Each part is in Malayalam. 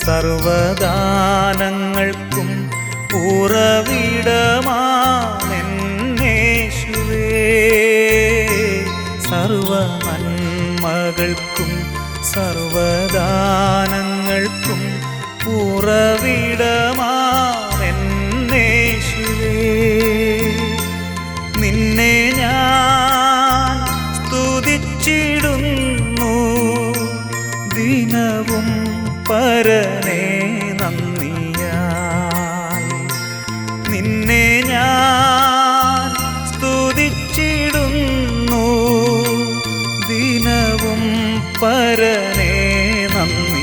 സർവദാനങ്ങൾക്കും ഉറവിടമാണെന്നേശുവേ. സർവനന്മകൾക്കും സർവദാനങ്ങൾക്കും ഉറവിടമാണെന്നേശുവേ. നിന്നെ ഞാൻ സ്തുതിച്ചിടുന്നു ദിനവും പരനേ നന്ദിയാൽ. നിന്നെ ഞാൻ സ്തുതിച്ചിടുന്നു ദിനവും പരനേ നന്ദിയാൽ.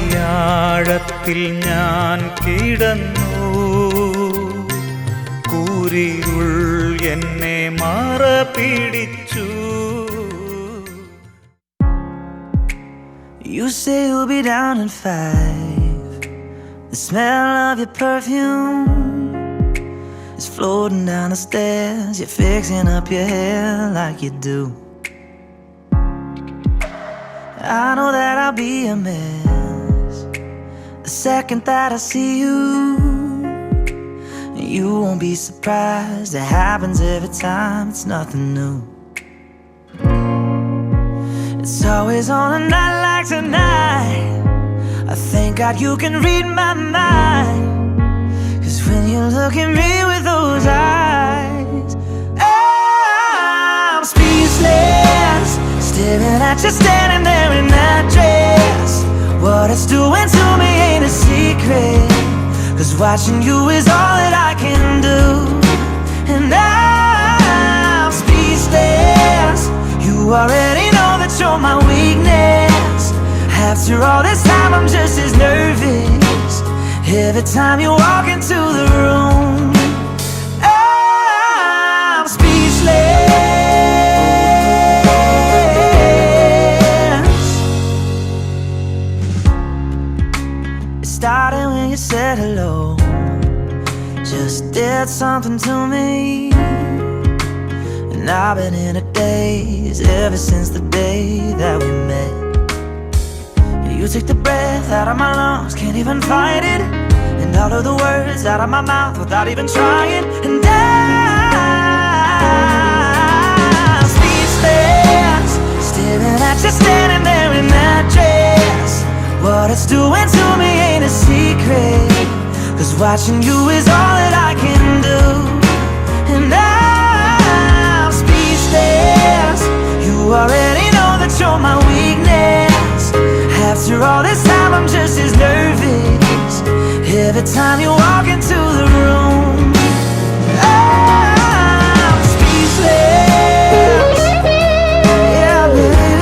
ആഴിയാഴത്തിൽ ഞാൻ കിടന്നു, കൂരിരുൾ എന്നെ മറപിടിച്ചു. You say you'll be down in 5. The smell of your perfume is floating down the stairs. You're fixing up your hair like you do. I know that I'll be a mess the second that I see you. You won't be surprised, it happens every time, it's nothing new. It's always on a night like tonight. I thank God you can read my mind, 'cause when you look at me with those eyes, I'm speechless, staring at you standing there in that dress. What it's doing to me ain't a secret, 'cause watching you is all that I can do. And I'm speechless, you already know that you're my weakness. After all this time I'm just as nervous every time you walk into the room. I'm speechless. It started when you said hello, just did something to me. And I've been in a daze ever since the day that we met. You took the breath out of my lungs, can't even fight it, and all of the words out of my mouth without even trying. And I'm speechless, staring at you standing there in that dress. What it's doing to me ain't a secret, 'cause watching you is all that I can do. And I'm speechless, you already know that you're my weakness. After all this time I'm just as nervous every time you walk into the room. I'm speechless. Yeah, baby.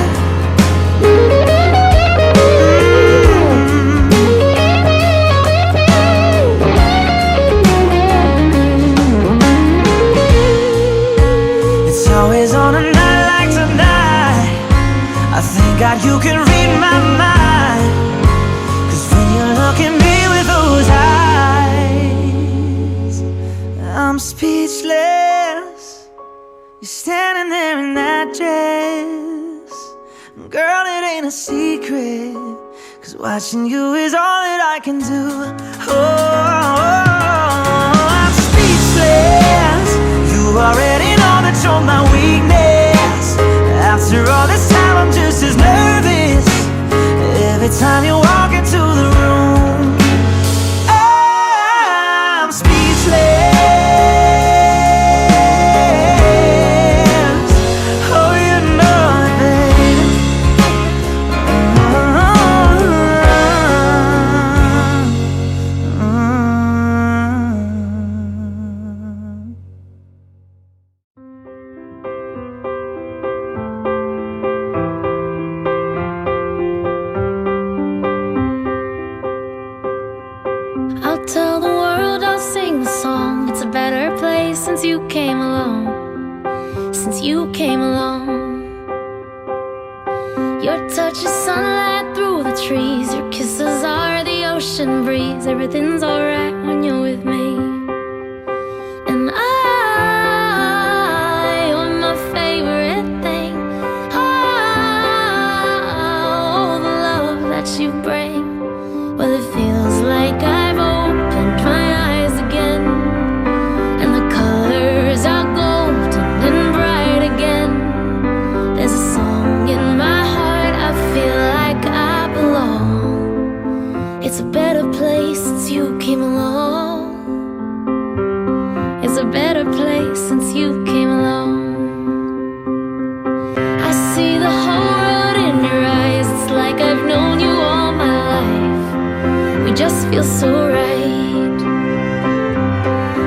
It's always on a night like tonight. I thank God you can read my mind, 'cause when you look at me with those eyes, I'm speechless. You're standing there in that dress. Girl, it ain't a secret, 'cause watching you is all that I can do. Oh, I'm speechless. You already know that you're my weakness. After all this time I'm just as nervous every time you walk into the room. I'm speechless. Oh, you know it, baby. Your touch is sunlight through the trees. Your kisses are the ocean breeze. Everything's alright when you're with me. And you're my favorite thing. Oh, the love that you bring. Well, it feels like I've opened my eyes again, and the colors are golden and bright again. There's a song in my heart, I feel like I belong. It's a better place since you came along. It's a better place since you came along. I see the whole world in your eyes. It's like I've known you all my life. We just feel so right.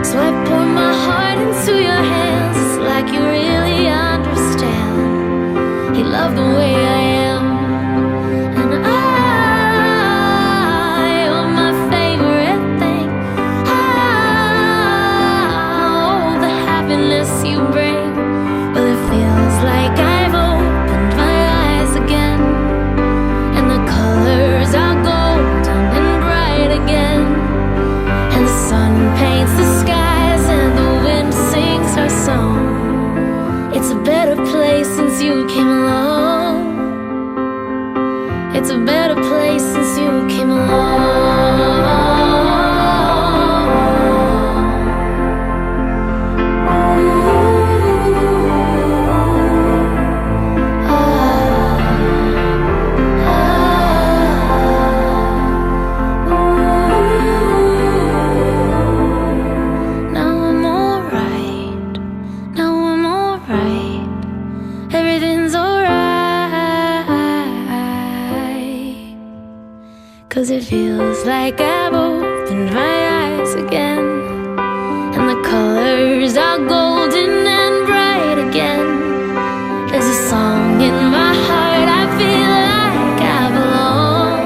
So I pour my heart into your hands. It's like you really understand. You love the way I am. And you're my favorite thing. Oh, the happiness you bring. Well, it feels like I've opened my eyes again, and the colors are golden and bright again. And the sun paints the skies and the wind sings our song. It's a better place since you came along. It's a better place since you came Now I'm alright. Now I'm alright. Everything's alright. 'Cause it feels like I've opened my eyes again, and the colors are golden and bright again. There's a song in my heart, I feel like I belong.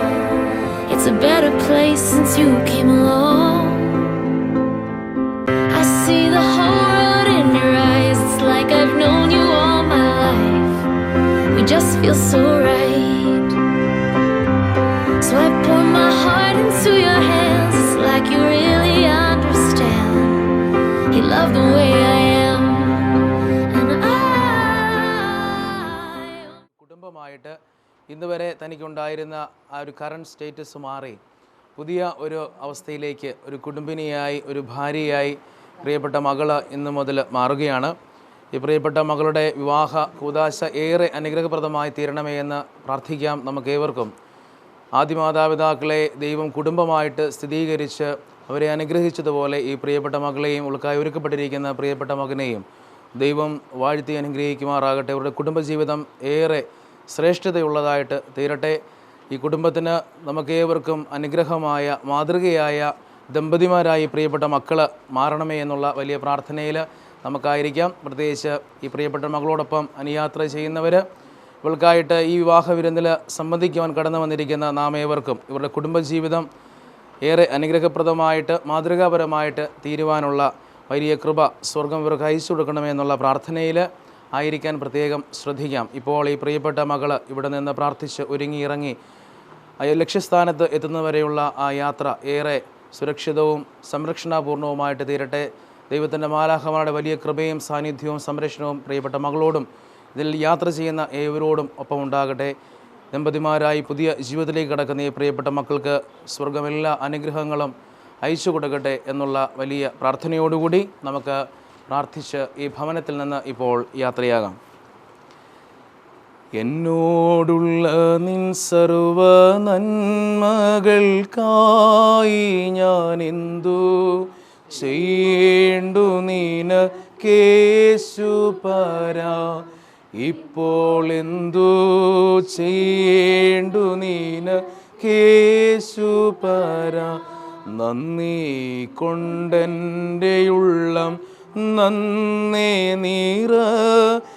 It's a better place since you came along. I see the whole world in your eyes. It's like I've known you all my life. We just feel so right. So I pour my heart into your hands. It's like you really understand. You love the way I am. And കുടുംബമായിട്ട് ഇന്ന് വരെ തനിക്കുണ്ടായിരുന്ന ആ ഒരു കറണ്ട് സ്റ്റേറ്റസ് മാറി പുതിയ ഒരു അവസ്ഥയിലേക്ക് ഒരു കുടുംബിനിയായി, ഒരു ഭാര്യയായി പ്രിയപ്പെട്ട മകള് ഇന്ന് മുതൽ മാറുകയാണ്. ഈ പ്രിയപ്പെട്ട മകളുടെ വിവാഹ കൂദാശ ഏറെ അനുഗ്രഹപ്രദമായി തീരണമേ എന്ന് പ്രാർത്ഥിക്കാം നമുക്കേവർക്കും. ആദ്യ മാതാപിതാക്കളെ ദൈവം കുടുംബമായിട്ട് സ്ഥിരീകരിച്ച് അവരെ അനുഗ്രഹിച്ചതുപോലെ ഈ പ്രിയപ്പെട്ട മകളെയും ഉൾക്കായി ഒരുക്കപ്പെട്ടിരിക്കുന്ന പ്രിയപ്പെട്ട മകനെയും ദൈവം വാഴ്ത്തി അനുഗ്രഹിക്കുമാറാകട്ടെ. അവരുടെ കുടുംബജീവിതം ഏറെ ശ്രേഷ്ഠതയുള്ളതായിട്ട് തീരട്ടെ. ഈ കുടുംബത്തിന് നമുക്കേവർക്കും അനുഗ്രഹമായ മാതൃകയായ ദമ്പതിമാരായി പ്രിയപ്പെട്ട മക്കൾ മാറണമേ എന്നുള്ള വലിയ പ്രാർത്ഥനയിൽ നമുക്കായിരിക്കാം. പ്രത്യേകിച്ച് ഈ പ്രിയപ്പെട്ട മകളോടൊപ്പം അനുയാത്ര ചെയ്യുന്നവർ, ഇവൾക്കായിട്ട് ഈ വിവാഹ വിരുന്നിൽ സംബന്ധിക്കുവാൻ കടന്നു വന്നിരിക്കുന്ന നാം ഏവർക്കും ഇവരുടെ കുടുംബജീവിതം ഏറെ അനുഗ്രഹപ്രദമായിട്ട് മാതൃകാപരമായിട്ട് തീരുവാനുള്ള വലിയ കൃപ സ്വർഗം ഇവർക്ക് അയച്ചു കൊടുക്കണമെന്നുള്ള പ്രാർത്ഥനയിൽ ആയിരിക്കാൻ പ്രത്യേകം ശ്രദ്ധിക്കാം. ഇപ്പോൾ ഈ പ്രിയപ്പെട്ട മകൾ ഇവിടെ നിന്ന് പ്രാർത്ഥിച്ച് ഒരുങ്ങിയിറങ്ങി ലക്ഷ്യസ്ഥാനത്ത് എത്തുന്നവരെയുള്ള ആ യാത്ര ഏറെ സുരക്ഷിതവും സംരക്ഷണാപൂർണവുമായിട്ട് തീരട്ടെ. ദൈവത്തിൻ്റെ മാലാഖമാരുടെ വലിയ കൃപയും സാന്നിധ്യവും സംരക്ഷണവും പ്രിയപ്പെട്ട മകളോടും ഇതിൽ യാത്ര ചെയ്യുന്ന ഏവരോടും ഒപ്പം ഉണ്ടാകട്ടെ. ദമ്പതിമാരായി പുതിയ ജീവിതത്തിലേക്ക് കടക്കുന്ന ഈ പ്രിയപ്പെട്ട മക്കൾക്ക് സ്വർഗം എല്ലാ അനുഗ്രഹങ്ങളും അയച്ചു കൊടുക്കട്ടെ എന്നുള്ള വലിയ പ്രാർത്ഥനയോടുകൂടി നമുക്ക് പ്രാർത്ഥിച്ച് ഈ ഭവനത്തിൽ നിന്ന് ഇപ്പോൾ യാത്രയാകാം. എന്നോടുള്ള നിൻ സർവ നന്മകൾക്കായി ഞാൻ എന്തു ചെയ്യേണ്ടു നിനക്കേശുപരാ, ഇപ്പോൾ എന്തു ചെയ്യേണ്ടു നിനക്കേശുപരാ. നന്ദി കൊണ്ടെൻ്റെ ഉള്ളം നന്നേ നിറയുന്നേൻ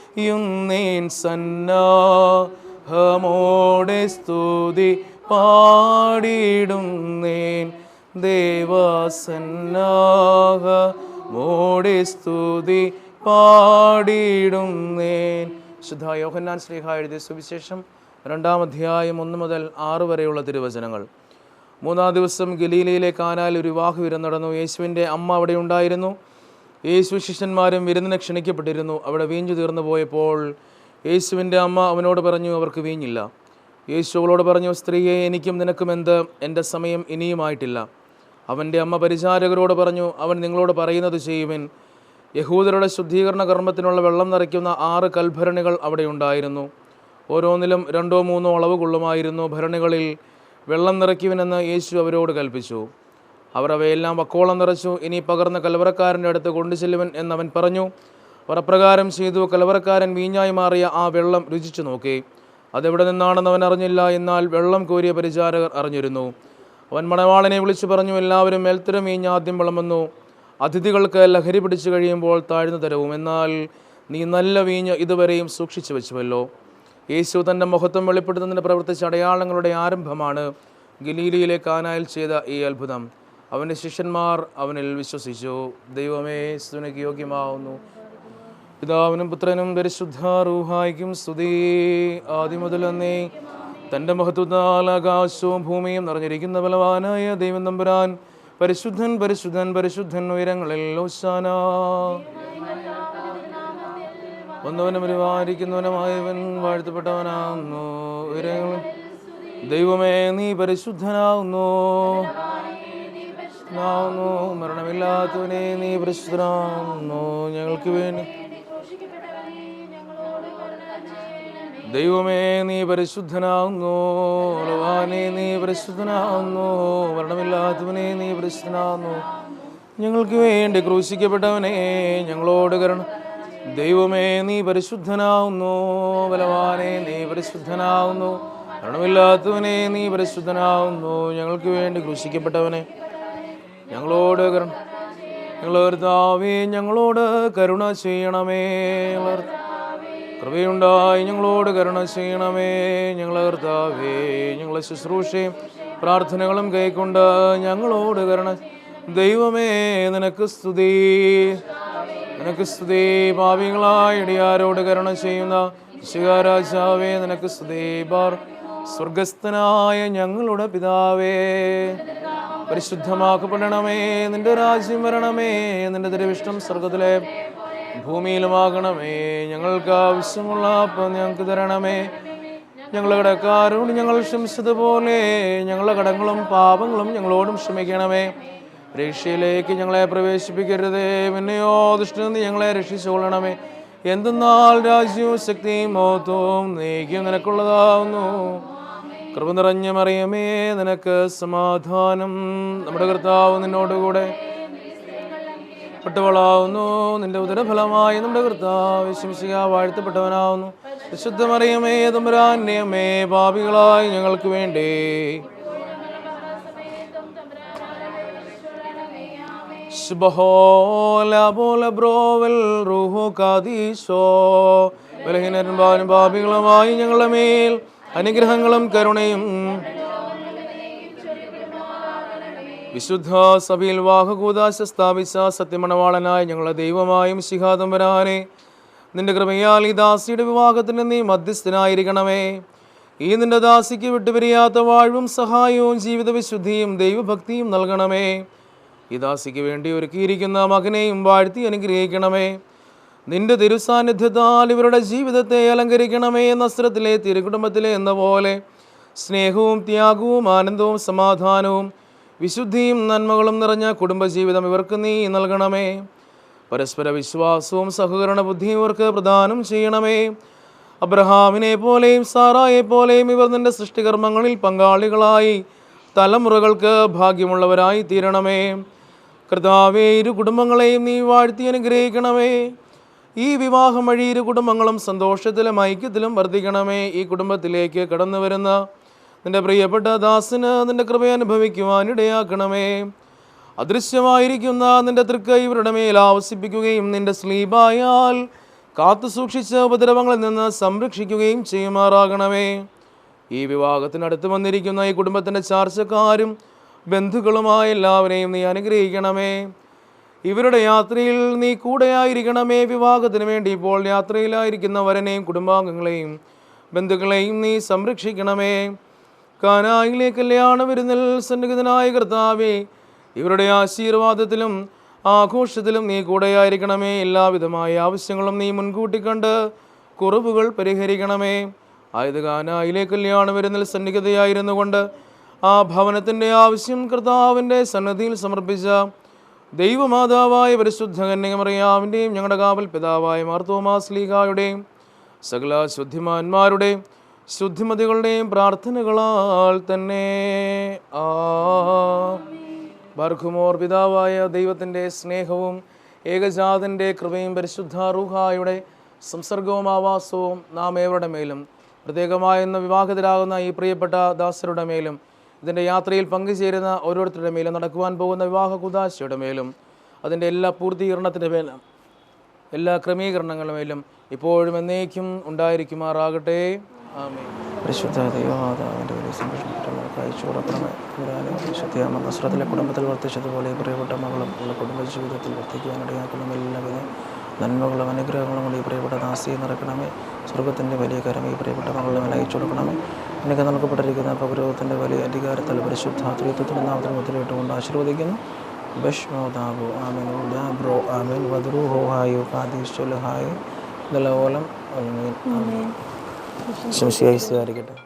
സന്നാഹമോടെ സ്തുതി പാടിടുന്നേൻ ദേവസന്നാഹമോടെ സ്തുതി പാടിടുന്നേൻ. ശുദ്ധ യോഹന്നാൻ ശ്ലീഹ എഴുതിയ സുവിശേഷം 2-ാം അധ്യായം 1 മുതൽ 6 വരെയുള്ള തിരുവചനങ്ങൾ. 3-ാം ദിവസം ഗലീലയിലെ കാനായിൽ ഒരു വിവാഹ വിരുന്ന് നടന്നു. യേശുവിൻ്റെ അമ്മ അവിടെ ഉണ്ടായിരുന്നു. യേശു ശിഷ്യന്മാരും വിരുന്നിനെ ക്ഷണിക്കപ്പെട്ടിരുന്നു. അവിടെ വീഞ്ഞു തീർന്നു പോയപ്പോൾ യേശുവിൻ്റെ അമ്മ അവനോട് പറഞ്ഞു, അവർക്ക് വീഞ്ഞില്ല. യേശു അവളോട് പറഞ്ഞു, സ്ത്രീയെ, എനിക്കും നിനക്കും എന്ത്? എൻ്റെ സമയം ഇനിയുമായിട്ടില്ല. അവൻ്റെ അമ്മ പരിചാരകരോട് പറഞ്ഞു, അവൻ നിങ്ങളോട് പറയുന്നത് ചെയ്യുവിൻ. യഹൂദരുടെ ശുദ്ധീകരണ കർമ്മത്തിനുള്ള വെള്ളം നിറയ്ക്കുന്ന 6 കൽഭരണികൾ അവിടെ ഉണ്ടായിരുന്നു. ഓരോന്നിലും 2-3 അളവ് കൊള്ളുമായിരുന്നു. ഭരണികളിൽ വെള്ളം നിറയ്ക്കുവിനെന്ന് യേശു അവരോട് കൽപ്പിച്ചു. അവർ അവയെല്ലാം വക്കോളം നിറച്ചു. ഇനി പകർന്ന കലവറക്കാരൻ്റെ അടുത്ത് കൊണ്ടുചെല്ലുവൻ എന്നവൻ പറഞ്ഞു. അവർ അപ്രകാരം ചെയ്തു. കലവറക്കാരൻ വീഞ്ഞായി മാറിയ ആ വെള്ളം രുചിച്ചു നോക്കി. അതെവിടെ നിന്നാണെന്ന് അവൻ അറിഞ്ഞില്ല. എന്നാൽ വെള്ളം കോരിയ പരിചാരകർ അറിഞ്ഞിരുന്നു. അവൻ മണവാളനെ വിളിച്ചു പറഞ്ഞു, എല്ലാവരും മേൽത്തരം വീഞ്ഞ് ആദ്യം വിളമ്പുന്നു. അതിഥികൾക്ക് ലഹരി പിടിച്ചു കഴിയുമ്പോൾ താഴ്ന്നു തരവും. എന്നാൽ നീ നല്ല വീഞ്ഞ് ഇതുവരെയും സൂക്ഷിച്ചു വെച്ചുവല്ലോ. യേശു തൻ്റെ മഹത്വം വെളിപ്പെടുത്തുന്നതിന് പ്രവർത്തിച്ച അടയാളങ്ങളുടെ ആരംഭമാണ് ഗലീലയിലെ കാനായിൽ ചെയ്ത ഈ അത്ഭുതം. അവൻ്റെ ശിഷ്യന്മാർ അവനിൽ വിശ്വസിച്ചു. ദൈവമേ, സ്തുതിക്ക് യോഗ്യമാവുന്നു. പിതാവിനും പുത്രനും പരിശുദ്ധ റൂഹായിക്കും സ്തുതി, ആദ്യം മുതൽ എന്നേ. തൻ്റെ മഹത്വത്താൽ ആകാശവും ഭൂമിയും നിറഞ്ഞിരിക്കുന്ന ബലവാനായ ദൈവം തമ്പുരാൻ പരിശുദ്ധൻ പരിശുദ്ധൻ പരിശുദ്ധൻ ഉയരങ്ങളിൽ ഹോശാന. വന്നവനും പരിപാലിക്കുന്നവനുമായവൻ വാഴ്ത്തപ്പെട്ടവനാകുന്നു. ഉയരങ്ങളിൽ ദൈവമേ, നീ പരിശുദ്ധനാകുന്നു. മരണമില്ലാത്തവനെ നീ പരിശുദ്ധനാകുന്നു. ഞങ്ങൾക്ക് വേണ്ടി ദൈവമേ, നീ പരിശുദ്ധനാകുന്നു. ഭഗവാനെ, നീ പരിശുദ്ധനാകുന്നു. മരണമില്ലാത്തവനെ നീ പരിശുദ്ധനാകുന്നു. ഞങ്ങൾക്ക് വേണ്ടി ക്രൂശിക്കപ്പെട്ടവനെ ഞങ്ങളോട് കരുണ. ദൈവമേ, നീ പരിശുദ്ധനാകുന്നു. ബലവാനെ, നീ പരിശുദ്ധനാകുന്നു. മരണമില്ലാത്തവനെ നീ പരിശുദ്ധനാകുന്നു. ഞങ്ങൾക്ക് വേണ്ടി ക്രൂശിക്കപ്പെട്ടവനെ ഞങ്ങളോട് കരുണ. ഞങ്ങളുടെ കർത്താവേ, ഞങ്ങളോട് കരുണ ചെയ്യണമേ. കൃപയുണ്ടായി ഞങ്ങളോട് കരുണ ചെയ്യണമേ. ഞങ്ങളുടെ കർത്താവേ, ഞങ്ങളെ ശുശ്രൂഷയും പ്രാർത്ഥനകളും കൈക്കൊണ്ട് ഞങ്ങളോട് കരുണ. ദൈവമേ, നിനക്ക് സ്തുതി, നിനക്ക് സ്തുതി. പാപികളായ ഇടിയാരോട് കരുണ ചെയ്യുന്ന രാജാവേ, നിനക്ക് സ്തുതി. സ്വർഗസ്ഥനായ ഞങ്ങളുടെ പിതാവേ, പരിശുദ്ധമാക്കപ്പെടണമേ. നിന്റെ രാജ്യം വരണമേ. നിന്റെ തിരുവിഷ്ടം സ്വർഗത്തിലെ ഭൂമിയിലുമാകണമേ. ഞങ്ങൾക്ക് ആവശ്യമുള്ള അപ്പം ഞങ്ങൾക്ക് തരണമേ. ഞങ്ങളുടെ കടക്കാരോട് ഞങ്ങൾ ക്ഷമിച്ചതുപോലെ ഞങ്ങളുടെ കടങ്ങളും പാപങ്ങളും ഞങ്ങളോടും ക്ഷമിക്കണമേ. പരീക്ഷയിലേക്ക് ഞങ്ങളെ പ്രവേശിപ്പിക്കരുതേ, പിന്നെയോ ദുഷ്ടനിൽ നിന്ന് ഞങ്ങളെ രക്ഷിച്ചുകൊള്ളണമേ. എന്തെന്നാൽ രാജ്യവും ശക്തിയും മഹത്വവും നീക്കും നിനക്കുള്ളതാവുന്നു. കൃപ നിറഞ്ഞ മറിയമേ, നിനക്ക് സമാധാനം. നമ്മുടെ കർത്താവ് നിന്നോടുകൂടെ പെട്ടവളാവുന്നു. നിന്റെ ഉദരഫലമായി നമ്മുടെ കർത്താവ് യേശുമിശിഹാ വാഴ്ത്തപ്പെട്ടവനാവുന്നു. വിശുദ്ധ മറിയമേ, തമ്പുരാന്റെ അമ്മേ, പാപികളായി ഞങ്ങൾക്ക് വേണ്ടി ബലഹീനരും പാപികളുമായി ഞങ്ങളുടെ മേൽ അനുഗ്രഹങ്ങളും കരുണയും. വിശുദ്ധ സഭയിൽ വാഹകൂദാശ സ്ഥാപിച്ച സത്യമണവാളനായ ഞങ്ങളുടെ ദൈവമായും ശിഹാതമ്പരാനെ, നിന്റെ കൃപയാൽ ഈ ദാസിയുടെ വിവാഹത്തിന് നീ മധ്യസ്ഥനായിരിക്കണമേ. ഈ നിന്റെ ദാസിക്ക് വിട്ടുപിരിയാത്ത വാഴ്വും സഹായവും ജീവിത വിശുദ്ധിയും ദൈവഭക്തിയും നൽകണമേ. ഈ ദാസിക്ക് വേണ്ടി ഒരുക്കിയിരിക്കുന്ന മകനെയും വാഴ്ത്തി അനുഗ്രഹിക്കണമേ. നിന്റെ തിരുസാന്നിധ്യത്താൽ ഇവരുടെ ജീവിതത്തെ അലങ്കരിക്കണമേ. നസ്രത്തിലെ തിരുകുടുംബത്തിലെ എന്ന പോലെ സ്നേഹവും ത്യാഗവും ആനന്ദവും സമാധാനവും വിശുദ്ധിയും നന്മകളും നിറഞ്ഞ കുടുംബജീവിതം ഇവർക്ക് നീ നൽകണമേ. പരസ്പര വിശ്വാസവും സഹകരണ ബുദ്ധിയും ഇവർക്ക് പ്രദാനം ചെയ്യണമേ. അബ്രഹാമിനെ പോലെയും സാറായെ പോലെയും ഇവർ നിന്റെ സൃഷ്ടികർമ്മങ്ങളിൽ പങ്കാളികളായി തലമുറകൾക്ക് ഭാഗ്യമുള്ളവരായി തീരണമേ. കർത്താവേ, ഇരു കുടുംബങ്ങളെയും നീ വാഴ്ത്തി അനുഗ്രഹിക്കണമേ. ഈ വിവാഹം വഴി ഇരു കുടുംബങ്ങളും സന്തോഷത്തിലും ഐക്യത്തിലും വർദ്ധിക്കണമേ. ഈ കുടുംബത്തിലേക്ക് കടന്നു വരുന്ന നിന്റെ പ്രിയപ്പെട്ട ദാസന് നിന്റെ കൃപ അനുഭവിക്കുവാൻ ഇടയാക്കണമേ. അദൃശ്യമായിരിക്കുന്ന നിന്റെ തൃക്കൈ ഇവരുടെ മേൽ ആവസിപ്പിക്കുകയും നിന്റെ സ്ലീബായാൽ കാത്തു സൂക്ഷിച്ച ഉപദ്രവങ്ങളിൽ നിന്ന് സംരക്ഷിക്കുകയും ചെയ്യുമാറാകണമേ. ഈ വിവാഹത്തിനടുത്ത് വന്നിരിക്കുന്ന ഈ കുടുംബത്തിൻ്റെ ചാർച്ചക്കാരും ബന്ധുക്കളുമായ എല്ലാവരെയും നീ അനുഗ്രഹിക്കണമേ. ഇവരുടെ യാത്രയിൽ നീ കൂടെയായിരിക്കണമേ. വിവാഹത്തിന് വേണ്ടി ഇപ്പോൾ യാത്രയിലായിരിക്കുന്ന വരനെയും കുടുംബാംഗങ്ങളെയും ബന്ധുക്കളെയും നീ സംരക്ഷിക്കണമേ. കാനായിലെ കല്യാണ വിരുന്നിൽ സന്നിഹിതനായ കർത്താവേ, ഇവരുടെ ആശീർവാദത്തിലും ആഘോഷത്തിലും നീ കൂടെയായിരിക്കണമേ. എല്ലാവിധമായ ആവശ്യങ്ങളും നീ മുൻകൂട്ടി കണ്ട് കുറവുകൾ പരിഹരിക്കണമേ. ആയത് കാനായിലെ കല്യാണ വിരുന്നിൽ സന്നിഹിതയായിരുന്നു കൊണ്ട് ആ ഭവനത്തിൻ്റെ ആവശ്യം കർത്താവിൻ്റെ സന്നദ്ധിയിൽ സമർപ്പിച്ച ദൈവമാതാവായ പരിശുദ്ധ കന്യകമറിയാമിൻ്റെയും ഞങ്ങളുടെ കാവൽ പിതാവായ മാർത്തോമാ ശ്ലീഹായുടെയും സകല ശുദ്ധിമാന്മാരുടെയും ശുദ്ധിമതികളുടെയും പ്രാർത്ഥനകളാൽ തന്നെ ബർഖുമോർ പിതാവായ ദൈവത്തിൻ്റെ സ്നേഹവും ഏകജാതൻ്റെ കൃപയും പരിശുദ്ധ റൂഹായുടെ സംസർഗവും ആവാസവും നാം ഏവരുടെ മേലും പ്രത്യേകമായ ഇന്ന് വിവാഹിതരാകുന്ന ഈ പ്രിയപ്പെട്ട ദാസരുടെ മേലും ഇതിൻ്റെ യാത്രയിൽ പങ്കുചേരുന്ന ഓരോരുത്തരുടെ മേലും നടക്കുവാൻ പോകുന്ന വിവാഹ കുദാശയുടെ മേലും അതിൻ്റെ എല്ലാ പൂർത്തീകരണത്തിൻ്റെ മേലും എല്ലാ ക്രമീകരണങ്ങളുടെ മേലും ഇപ്പോഴും എന്നേക്കും ഉണ്ടായിരിക്കുമാറാകട്ടെ. ആമേൻ. പരിശുദ്ധ ദൈവമാതാവിൻ്റെ വലിയ സംരക്ഷണങ്ങൾക്ക് അയച്ചു കൊടുക്കണമേ. വിശുദ്ധിയാമ നസ്രത്തിലെ കുടുംബത്തിൽ വർദ്ധിച്ചതുപോലെ പ്രിയപ്പെട്ട മകളും ഉള്ള കുടുംബ ജീവിതത്തിൽ വർദ്ധിക്കുവാനിടയാക്കണം. എല്ലാവിധ നന്മകളും അനുഗ്രഹങ്ങളും കൊണ്ട് ഈ പ്രിയപ്പെട്ട ദാസിയെ നിറക്കണമേ. സ്വർഗത്തിൻ്റെ വലിയ കരം ഈ പ്രിയപ്പെട്ട മകളുടെ മേലെ അയച്ചു കൊടുക്കണമേ. എനിക്ക് നൽകപ്പെട്ടിരിക്കുന്ന പൗരോഹിത്യത്തിൻ്റെ വലിയ അധികാരത്തിൽ പരിശുദ്ധ ത്രിത്വത്തിൻ്റെ നാമത്തിൽ മുദ്രയിട്ടുകൊണ്ട് ആശീർവദിക്കുന്നു. ബഷ്മോദാബു ആമീൻ ഉദാബ്രോ ആമീൻ വദ്രൂഹോ ഹായു ഖാദീശ്വൽ ഹായ് ദലവോലം ആമീൻ ആമീൻ. ശംസിയായിരിക്കട്ടെ.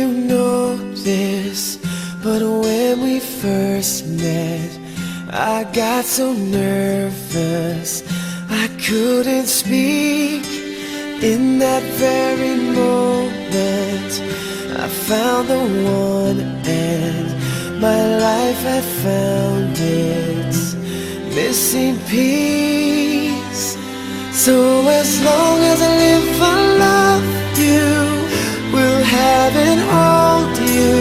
you know this, but when we first met, I got so nervous I couldn't speak. In that very moment I found the one, and my life had found its missing piece. So as long as I live, I love you, will have and hold you.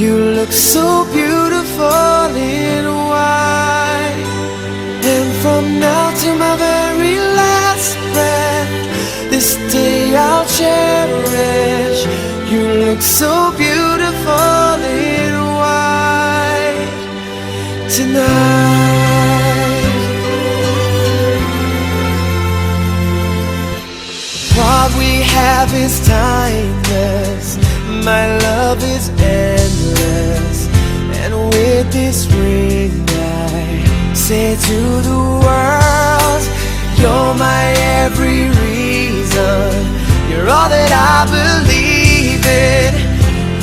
You look so beautiful in white, and from now to my very last breath, this day I'll cherish. You look so beautiful in white tonight. What we have is timeless, my love is endless, and with this ring I say to the world, you're my every reason, you're all that I believe in.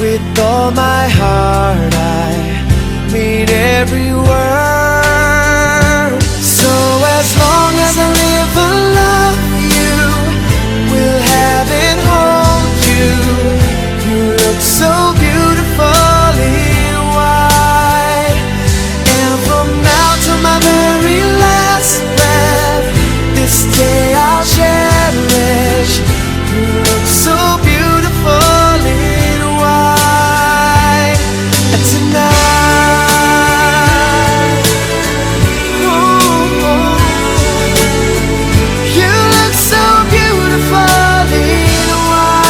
With all my heart I mean every word. So as long as I live, I love you, will have and hold you. You look so beautiful in white, and from now to my very last breath, this day I'll cherish. You look so beautiful in white tonight. Ooh, you look so beautiful in white.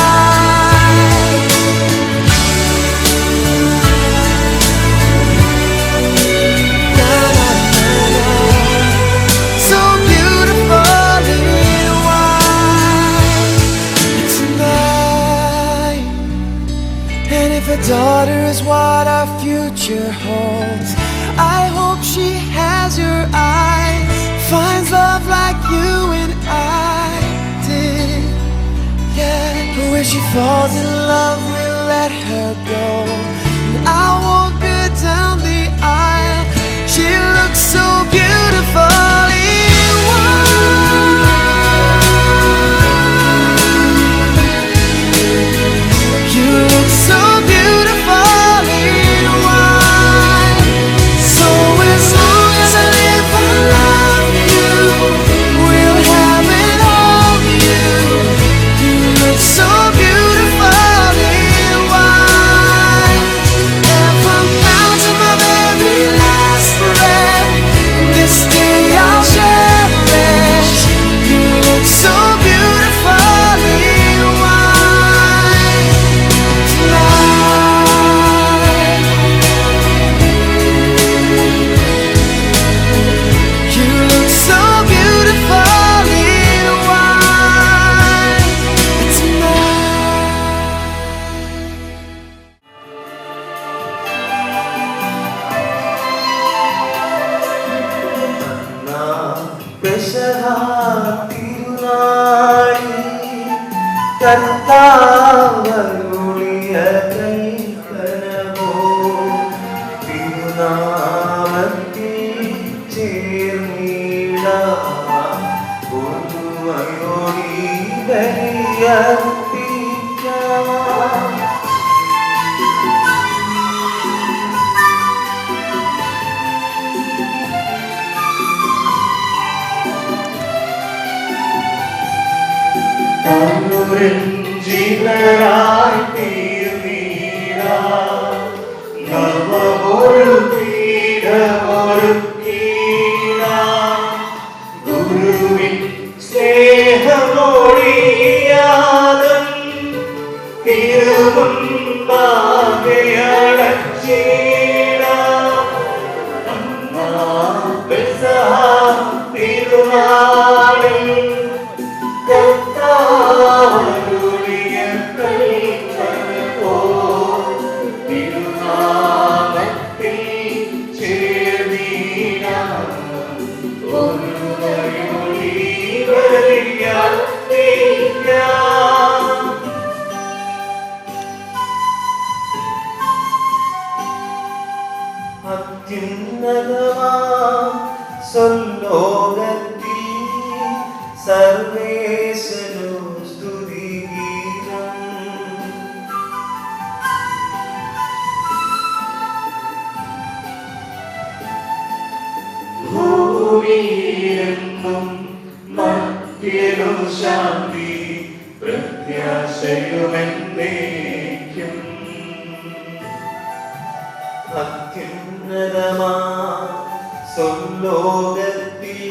Na, na, na, na. So beautiful in white tonight. And if a daughter is what our future holds, I hope she has your eyes, finds love like you and I did. Yeah, but when she falls in love, we'll let her go, and I'll walk her down the aisle. She looks so beautiful in white. You look so beautiful in white. So as long as I live, I love you, will have and hold you. You look so beautiful in white, and from now to my very last breath, this day I'll cherish. You look so beautiful in white tonight. You look so beautiful in white tonight. കർത്താവരുളിയ കൈക്കനവോ തിരുനാമത്തിൽ ചേർന്നിടാം, പുതുമയോടി ബലിയർപ്പിക്കാം. ജീവനായി തീർന്നീടാം, നവമൊരു പീഠമൊരുക്കീടാം. ഗുരുവിൻ സ്നേഹമൊഴിയാതം തിരുമുൻപാകെയടച്ചിടാം. പെസഹ തിരുനാളിൽ കർത്താവരുളിയ കൽപ്പനപോ തിരുനാമത്തിൽ ചേർന്നിടാം, ഒരുമയോടി ബലിയർപ്പിക്കാം. ഭൂമിയിലെന്നും മർത്യനു ശാന്തി പ്രത്യാശയുമെന്നേക്കും. അത്യുന്നതമാ സ്വർലോകത്തിൽ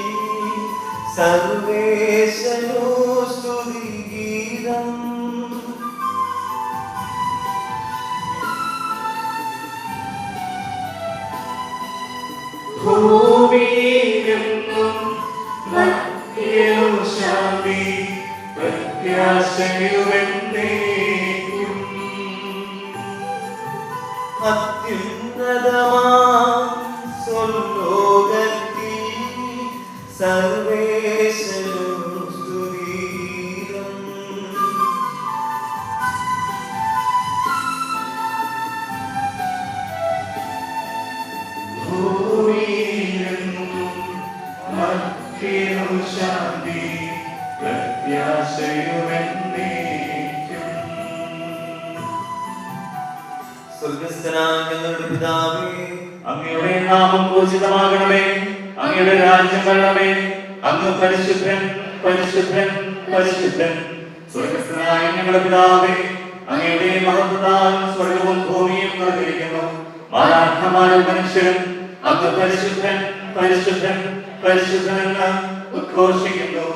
സർവേശനു സ്തുതിഗീതം. ഭൂമിയിലെന്നും മർത്യനു ശാന്തി പ്രത്യാശയുമെന്നേക്കും. അത്യുന്നതമാ സ്വർലോകത്തിൽ സർവേശനു സ്തുതിഗീതം. ഭൂമിയിലെന്നും മർത്യനു ശാന്തി പ്രത്യാശയുമെന്നേക്കും. സ്വർഗ്ഗസ്ഥനായ ഞങ്ങളുടെ പിതാവേ, അങ്ങയുടെ നാമം പൂജിതമാകണമേ. അങ്ങയുടെ രാജ്യം വരണമേ. അങ്ങ് പരിശുദ്ധൻ പരിശുദ്ധൻ പരിശുദ്ധൻ. സ്വർഗ്ഗസ്ഥനായ ഞങ്ങളുടെ പിതാവേ, അങ്ങയുടെ മഹത്വത്താൽ സ്വർഗ്ഗവും ഭൂമിയും നിറഞ്ഞിരിക്കുന്നു. മാലാഖമാരും മനുഷ്യരും അങ്ങ് പരിശുദ്ധൻ പരിശുദ്ധൻ പരിശുദ്ധൻ എന്ന് ഉദ്ഘോഷിക്കുന്നു.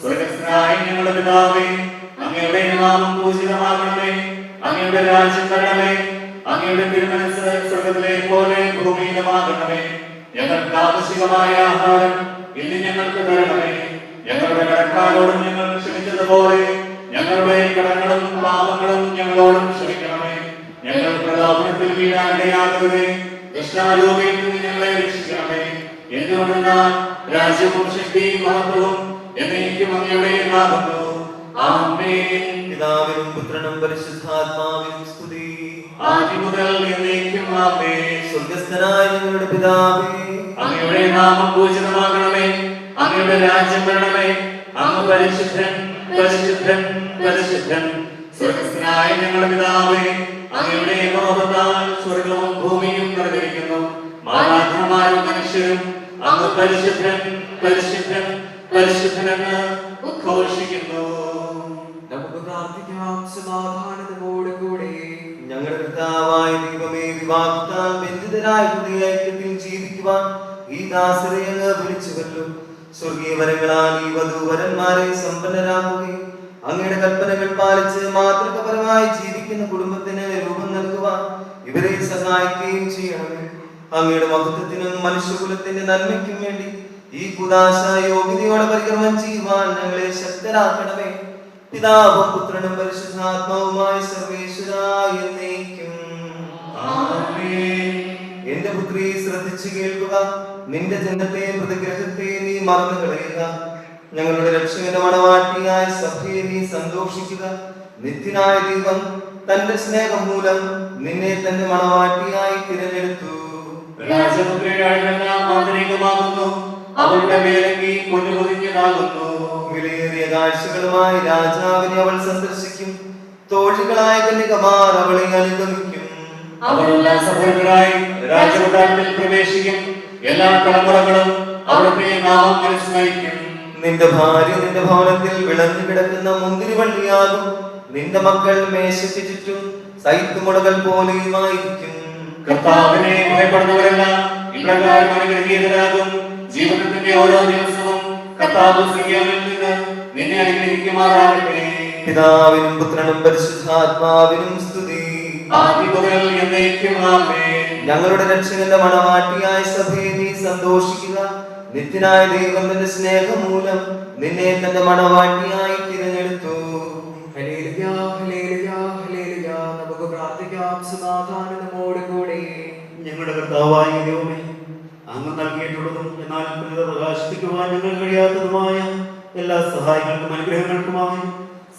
സ്വർഗ്ഗസ്ഥനായ ഞങ്ങളുടെ പിതാവേ, അങ്ങയുടെ നാമം പൂജിതമാകണമേ. അങ്ങയുടെ രാജ്യം വരണമേ. അങ്ങയുടെ തിരുമനസ്സ് സ്വർഗ്ഗത്തിലെ പോലെ ഭൂമിയിലുമാകണമേ. ഞങ്ങൾക്ക് ആവശ്യമായ ആഹാരം ഇന്ന് ഞങ്ങൾക്ക് തരണമേ. ഞങ്ങളുടെ കടക്കാരോടും ഞങ്ങൾ ക്ഷമിച്ചതുപോലെ ഞങ്ങളുടെ കടങ്ങളും പാപങ്ങളും ഞങ്ങളോടും ക്ഷമിക്കണമേ. ഞങ്ങൾ പ്രലോഭനത്തിൽ വീഴാനിടയാകരുതേ. ദുഷ്ടാരൂപയിൽ നിന്ന് ഞങ്ങളെ രക്ഷിക്കണമേ. എന്തുകൊണ്ടെന്നാൽ രാജ്യവും ശക്തിയും മഹത്വവും എന്നേക്കും അങ്ങയുടേതാകുന്നു. ആമേൻ. പിതാവിനും പുത്രനും പരിശുദ്ധാത്മാവിനും സ്തുതി. ആദ്യം മുതൽ എന്നേക്കും ആമേൻ. സ്വർഗ്ഗസ്ഥനായ ഞങ്ങളുടെ പിതാവേ, അങ്ങയുടെ നാമം പൂജിതമാകണമേ. അങ്ങയുടെ രാജ്യം വരണമേ. അങ്ങ് പരിശുദ്ധൻ പരിശുദ്ധൻ പരിശുദ്ധൻ. സ്വർഗ്ഗസ്ഥനായ ഞങ്ങളുടെ പിതാവേ, അങ്ങയുടെ മഹത്വത്താൽ സ്വർഗ്ഗവും ഭൂമിയും നിറഞ്ഞിരിക്കുന്നു. മാലാഖമാരും മനുഷ്യരും അങ്ങ് പരിശുദ്ധൻ പരിശുദ്ധൻ പരിശുദ്ധനെന്ന് ഉദ്ഘോഷിക്കുന്നു. നമുക്ക് പ്രാർത്ഥിക്കാം. സമാധാനത്തോടെ കൂടെ ഞങ്ങളുടെ കർത്താവായ ദൈവമേ, വിവാഹത്താൽ ബന്ധിതരായ ഹൃദയത്തിൽ ജീവിക്കുവാൻ ഈ ദാസരെ അങ്ങ് വിളിച്ചുവല്ലോ. സ്വർഗീയ വരങ്ങളാൽ ഈ വധൂവരന്മാരെ സമ്പന്നരാക്കുകയും അങ്ങയുടെ കൽപ്പനകൾ പാലിച്ച് മാതൃകപരമായി ജീവിക്കുന്ന കുടുംബത്തിന് രൂപം നൽകുവാൻ ഇവരെ സഹായിക്കുകയും ചെയ്യണമേ. അങ്ങയുടെ മഹത്വത്തിനും മനുഷ്യകുലത്തിന്റെ നന്മയ്ക്കും വേണ്ടി ഈ കുദാശ യോഗ്യതയോടെ പരിക്രമം ചെയ്യുവാൻ ഞങ്ങളെ ശക്തരാക്കണമേ. പിതാവും പുത്രനും പരിശുദ്ധാത്മാവുമായ സർവേശ്വരായ എന്നേക്കും ആമേൻ. എന്റെ പുത്രി, ശ്രദ്ധിച്ചു കേൾക്കുക. നിന്റെ ജനത്തെ പ്രതിഗ്രഹത്തെ നീ മറന്നു കളയുക. ഞങ്ങളുടെ രക്ഷകന്റെ മണവാട്ടിയായ സഭയെ നീ സന്തോഷിക്കുക. നിത്യനായ ദൈവം തന്റെ സ്നേഹം മൂലം നിന്നെ തന്റെ മണവാട്ടിയായി തിരഞ്ഞെടുത്തു. രാജപുത്രികളെല്ലാം ആന്തരികമാകുന്നു. അവളുടെ മേലങ്കി പൊന്നുപൊതിഞ്ഞതാകുന്നു. വിലയേറിയ കാഴ്ചകളുമായി രാജാവിനെ അവൾ സന്ദർശിക്കും. തോഴികളായ കന്യകമാർ അവളെ അനുഗമിക്കും. അവൾ ഉല്ലാസഭരിതരായി രാജകൊട്ടാരത്തിൽ പ്രവേശിക്കും. എല്ലാ തലമുറകളും അവിടുത്തെ നാമം അനുസ്മരിക്കും. നിന്റെ ഭാര്യ നിന്റെ ഭവനത്തിൽ വിളഞ്ഞു കിടക്കുന്ന മുന്തിരിവള്ളിയാകും. നിന്റെ മക്കൾ മേശയ്ക്ക് ചുറ്റും സൈത്തുമുളകൾ പോലെയുമായിരിക്കും. കർത്താവിനെ ഭയപ്പെടുന്നവരെല്ലാം ഇപ്രകാരം അനുഗ്രഹീതരാകും. ജീവിതത്തിന്റെ ഓരോ ദിവസവും കർത്താവ് സിയോനിൽ നിന്ന് നിന്നെ അനുഗ്രഹിക്കുമാറാകട്ടെ. പിതാവിനും പുത്രനും പരിശുദ്ധാത്മാവിനും സ്തുതി. ആദ്യം മുതൽ എന്നേക്കും ആമേൻ. ഞങ്ങളുടെ രക്ഷകന്റെ മണവാട്ടിയായ സഭയെ നീ സന്തോഷിക്കുക. നിത്യനായ ദൈവം തന്റെ സ്നേഹം മൂലം നിന്നെ തന്റെ മണവാട്ടിയായി തിരഞ്ഞെടുത്തു. ഹല്ലേലൂയ ഹല്ലേലൂയ ഹല്ലേലൂയ. നമുക്ക് പ്രാർത്ഥിക്കാം. സമാധാനത്തോടെ കൂടെ ഞങ്ങളുടെ കർത്താവായ ദൈവമേ, അങ്ങ് നൽകിയിട്ടുള്ളതും എന്നാൽ പ്രകാശിപ്പിക്കുവാൻ ഞങ്ങൾ കഴിയാത്തതുമായ എല്ലാ സഹായങ്ങൾക്കും അനുഗ്രഹങ്ങൾക്കുമായി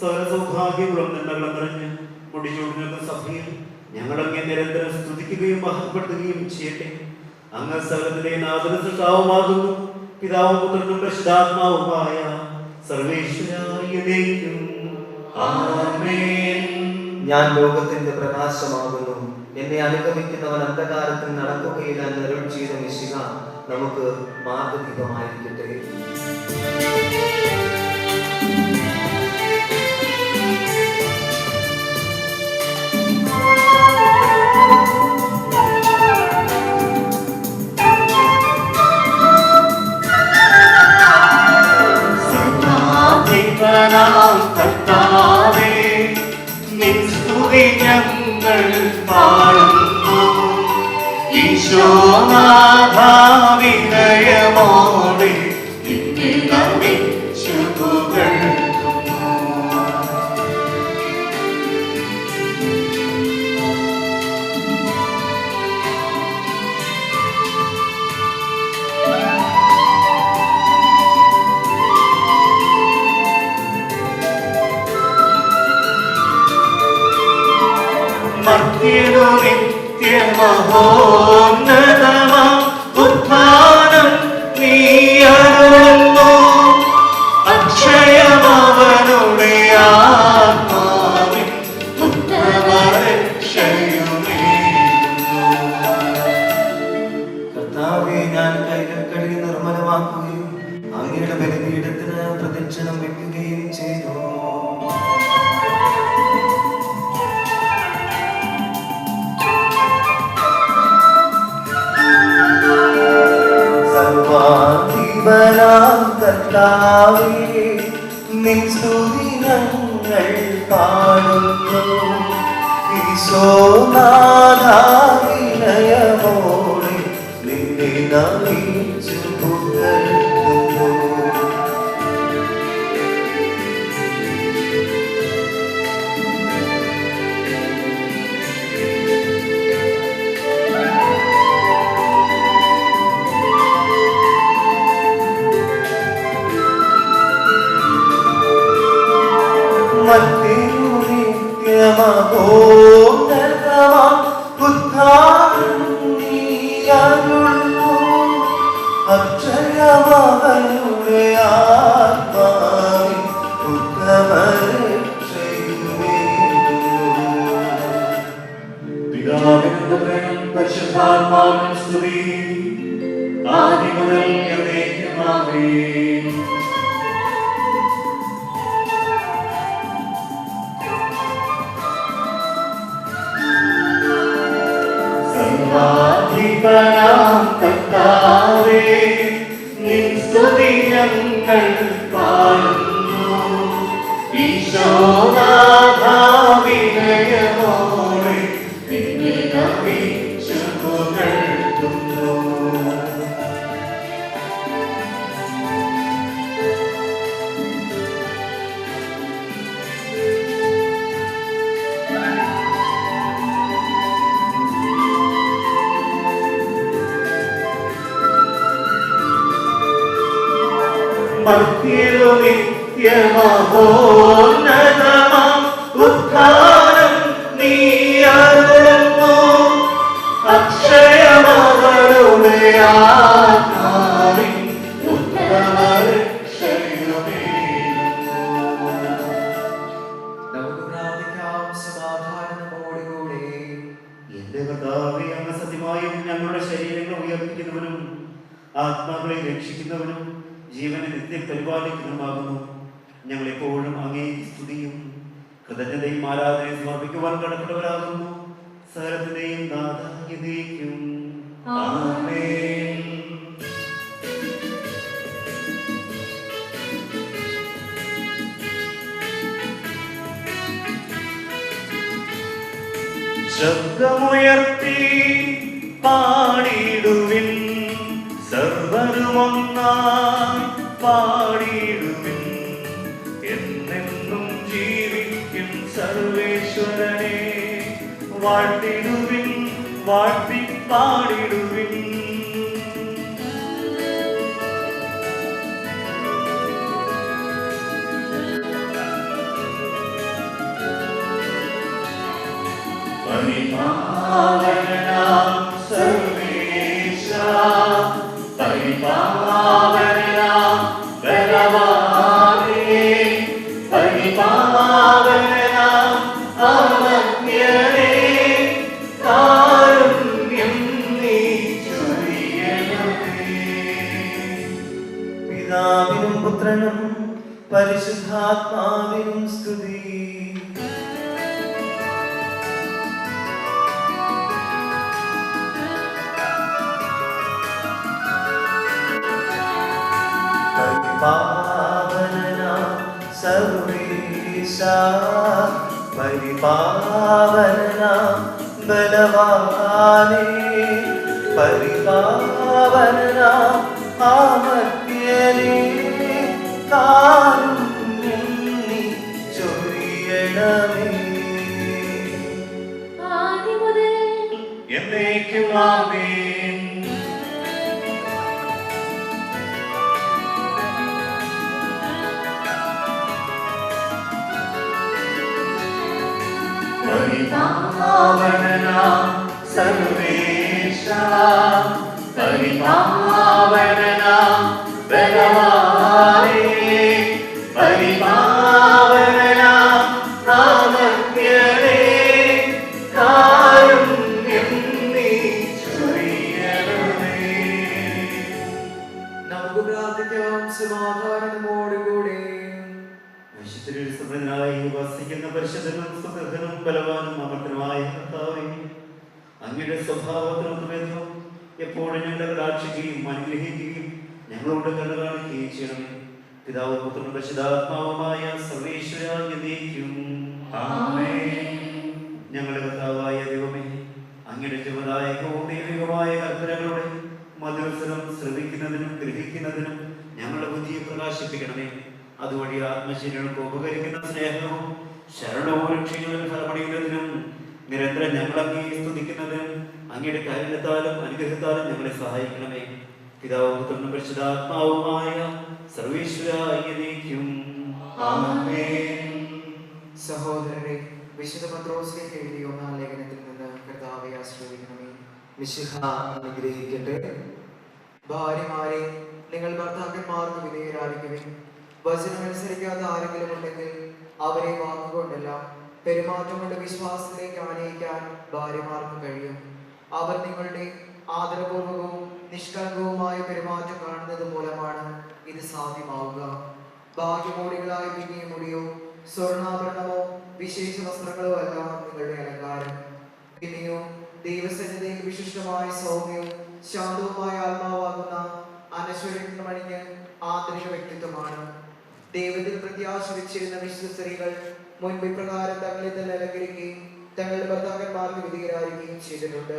സകല സൗഭാഗ്യങ്ങളും നന്മകളും നിറഞ്ഞ് മുടിചൂടുന്ന സഭയിൽ ഞങ്ങളങ്ങെ നിരന്തരം സ്തുതിക്കുകയും മഹത്വപ്പെടുത്തുകയും ചെയ്യട്ടെ. അങ്ങ് സകലത്തിലെ നാഥന സൃഷ്ടാവുമാകുന്നു. പിതാവും പുത്രനും പരിശുദ്ധാത്മാവുമായ സർവേശ്വരായിരിക്കും. ആമേൻ. ഞാൻ ലോകത്തിന്റെ പ്രകാശമാകുന്നു. എന്നെ അനുഗമിക്കുന്നവൻ അന്ധകാരത്തിൽ നടക്കുകയില്ല എന്ന് അരുൾ ചെയ്ത മിശിഹ നമുക്ക് മാർഗദീപമായിരിക്കട്ടെ. കർത്താവേ, നിൻ സ്തുതി ഞങ്ങൾ പാടുന്നു. ഈശോനാഥാ വിനയമോടെ നിന്നെ നമിച്ചു പുകഴ്ത്തുന്നു. മർത്യനു നിത്യമഹോന്നതമാം ഉത്ഥാനം നീ അരുളുന്നു. അക്ഷയമവനുടെ ആത്മാവിൻ ഉത്തമരക്ഷയുമേകുന്നു. കർത്താവേ, ഞാൻ കൈകൾ കഴുകി നിർമ്മലമാക്കുകയും അങ്ങയുടെ ബലിപീഠത്തിന് പ്രദക്ഷിണം വെക്കുകയും ചെയ്തു. സർവാധിപനാം കർത്താവേ, നിൻ സ്തുതി ഞങ്ങൾ പാടുന്നു. ഈശോനാഥാ വിനയമോടെ നിന്നെ നമിച്ചു പുകഴ്ത്തുന്നു. മർത്യനു നിത്യമഹോന്നതമാം ഉത്ഥാനം നീ അരുളുന്നു. അക്ഷയമവനുടെ ആത്മാവിൻ ഉത്തമരക്ഷയുമേകുന്നു. പിതാവിനും പുത്രനും പരിശുദ്ധാത്മാവിനും സ്തുതി, ആദി മുതൽ എന്നേക്കും ആമേൻ. സർവാധിപനാം കർത്താവേ, നിൻ സ്തുതി ഞങ്ങൾ പാടുന്നു. ഈശോനാഥാ വിനയമോടെ നിന്നെ നമിച്ചു പുകഴ്ത്തുന്നു. മർത്യനു നിത്യമഹോന്നതമാം ഉത്ഥാനം നീ അരുളുന്നു. അക്ഷയമവനുടെ ആത്മാവിൻ ഉത്തമരക്ഷയുമേകുന്നു. നമുക്ക് പ്രാർത്ഥിക്കാം. സമാധാനം നമ്മോടുകൂടെ. എന്റെ കർത്താവേ, അങ്ങ് സത്യമായും ഞങ്ങളുടെ ശരീരങ്ങളെ ഉയർപ്പിക്കുന്നവനും ആത്മാക്കളെ രക്ഷിക്കുന്നവനും ജീവനെ നിത്യം പരിപാലിക്കുന്നതുമാകുന്നു. ഞങ്ങളെപ്പോഴും അങ്ങേ സ്തുതിയും കൃതജ്ഞതയും ആരാധനയും സമർപ്പിക്കുവാൻ കടപ്പെട്ടവരാകുന്നു. സകലത്തിന്റെയും നാഥയും ആമേൻ. ശബ്ദമുയർത്തി പാടിടുവിൻ, സർവരുമൊന്നായി പാടിടുവിൻ. എന്നെന്നും ജീവിക്കും സർവേശ്വരനെ വാഴ്ത്തിടുവിൻ, വാഴ്ത്തി പാടിടുവിൻ. പരിപാവനാം സർവേശാ, പരിപാവനാം ബലവാനേ, പരിപാവനാം അമർത്യനേ, കാരുണ്യം നീ ചൊരിയണമേ. പിതാവിനും പുത്രനും പരിശുദ്ധാത്മാവിനും സ്തുതി. പരിപാവനനാം സർവേശാ, പരിപാവനനാം ബലവാനേ, പരിപാവനനാം അമർത്യനേ, കാരുണ്യം നീ ചൊരിയണമേ. ആദിമുതൽ എന്നേക്കും ആമേൻ. പരിപാവനനാം സർവേശാ, പരിപാവനനാം ബലവാനേ, പരിപാവനനാം അമർത്യനേ, കാരുണ്യം നീ ചൊരിയണമേ. നമുക്ക് പ്രാർത്ഥിക്കാം. സമാധാനമോടുകൂടെ വിശുദ്ധരിൽ സമൃദ്ധനായി വസിക്കുന്ന പരിശുദ്ധനും സുഹൃതനും ബലവാനും അമർത്തനുമായ കർത്താവേ, അങ്ങയുടെ സ്വഭാവത്തിനൊന്നുമെന്നും എപ്പോഴും ഞങ്ങളെ കടാക്ഷിക്കുകയും അനുഗ്രഹിക്കുകയും ഞങ്ങളോട് കരുണ കാണിക്കുകയും ചെയ്യണമേ. പിതാവും പുത്രനും പരിശുദ്ധാത്മാവുമായ സർവേശ്വരാ എന്നേക്കും ആമേൻ. ഞങ്ങളുടെ കർത്താവായ ദൈവമേ, അങ്ങയുടെ ജീവദായകവും ദൈവികമായ കൽപ്പനകളുടെ മധുരസ്വരം ശ്രവിക്കുന്നതിനും ഗ്രഹിക്കുന്നതിനും ഞങ്ങളുടെ ബുദ്ധിയെ പ്രകാശിപ്പിക്കണമേ. അതുവഴി ആത്മശരീരങ്ങൾക്ക് ഉപകരിക്കുന്ന സ്നേഹവും ശരണവും രക്ഷകളും ഫലമണിയുന്നതിനും നിരന്തരം ഞങ്ങളങ്ങേ സ്തുതിക്കുന്നതിനും അങ്ങയുടെ കാരുണ്യത്താലും അനുഗ്രഹത്താലും ഞങ്ങളെ സഹായിക്കണമേ. പിതാവും പുത്രനും പരിശുദ്ധാത്മാവുമായ സർവേശ്വരായ എന്നേക്കും ആമേൻ. സഹോദരരെ, വിശുദ്ധ പത്രോസിലേക്ക് എഴുതിയ 1-ാം ലേഖനത്തിൽ നിന്ന് കർത്താവെ ആശ്രയിക്കണമേ. മിശിഹ അനുഗ്രഹിക്കട്ടെ. ഭാര്യമാരെ, നിങ്ങൾ ഭർത്താക്കന്മാർക്ക് വിധേയരായിരിക്കുവിൻ. വചനമനുസരിക്കാത്ത ആരെങ്കിലും ഉണ്ടെങ്കിൽ അവരെ വാക്കുകൊണ്ടല്ല പെരുമാറ്റം കൊണ്ട് വിശ്വാസത്തിലേക്ക് ആനയിക്കാൻ ഭാര്യമാർക്ക് കഴിയും. അവർ നിങ്ങളുടെ ആദരപൂർവകവും നിഷ്കളങ്കവുമായ പെരുമാറ്റം കാണുന്നത് മൂലമാണ് ഇത് സാധ്യമാവുക. ഭാഗ്യമോടികളായ പിന്നിയ മുടിയോ സ്വർണ്ണാഭരണമോ വിശേഷ വസ്ത്രങ്ങളോ അല്ല നിങ്ങളുടെ അലങ്കാരം. പിന്നെയോ ദൈവസന്നിധിയിൽ വിശിഷ്ടമായ സൗമ്യവും ശാന്തവുമായ ആത്മാവാകുന്ന അനശ്വരമണിഞ്ഞ് ആന്തരിക വ്യക്തിത്വമാണ്. ദൈവത്തിൽ പ്രത്യാശ വെച്ചിരുന്ന വിശുദ്ധ സ്ത്രീകൾ മുൻപ് ഇപ്രകാരം തങ്ങളെ തന്നെ അലങ്കരിക്കുകയും തങ്ങളുടെ ഭർത്താക്കന്മാർക്ക് വിധേയരായിരിക്കുകയും ചെയ്തിട്ടുണ്ട്.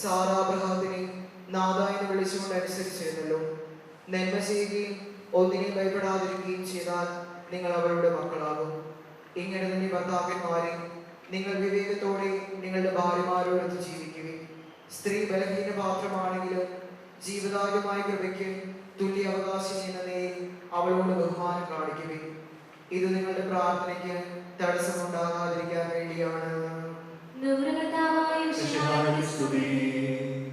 സാറ അബ്രഹാമിനെ നാഥ എന്ന് വിളിച്ചുകൊണ്ട് അനുസരിച്ചിരുന്നല്ലോ. നന്മ ചെയ്യുകയും ഒന്നിനെയും ഭയപ്പെടാതിരിക്കുകയും ചെയ്താൽ നിങ്ങൾ അവരുടെ മക്കളാകും. ഇങ്ങനെ തന്നെ ഭർത്താക്കന്മാരെ, നിങ്ങൾ വിവേകത്തോടെ നിങ്ങളുടെ ഭാര്യമാരോടൊത്ത് ജീവിക്കുകയും സ്ത്രീ ബലഹീന പാത്രമാണെങ്കിലും ജീവദായകമായ കൃപയ്ക്ക് തുല്യ അവകാശം എന്ന നിലയിൽ അവളോട് ബഹുമാനം കാണിക്കുകയും ഇത് നിങ്ങളുടെ പ്രാർത്ഥനയ്ക്ക് തടസ്സമുണ്ടാകാതിരിക്കാൻ വേണ്ടിയാണ്. സ്തുതി.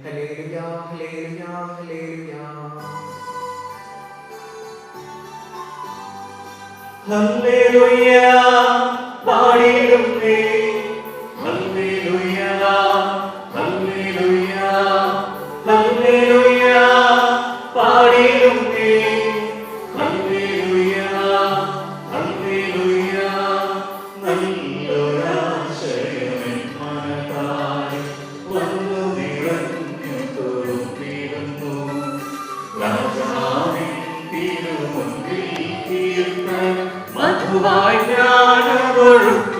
ഹല്ലേലൂയ, ഹല്ലേലൂയ, ഹല്ലേലൂയ. ഹല്ലേലൂയ പാടിയിടുന്നേ, ഹല്ലേലൂയ, ഹല്ലേലൂയ, ഹല്ലേലൂയ പാടിയിടുന്നേ, ഹല്ലേലൂയ, ഹല്ലേലൂയ. നല്ലൊരാശയമെൻ മനതാരിൽ വന്നു നിറഞ്ഞു തുളുമ്പിടുന്നു. രാജാവിൻ തിരുമുൻപിൽ കീർത്തനം മധുവായി ഞാനൊഴുക്കിടട്ടെ.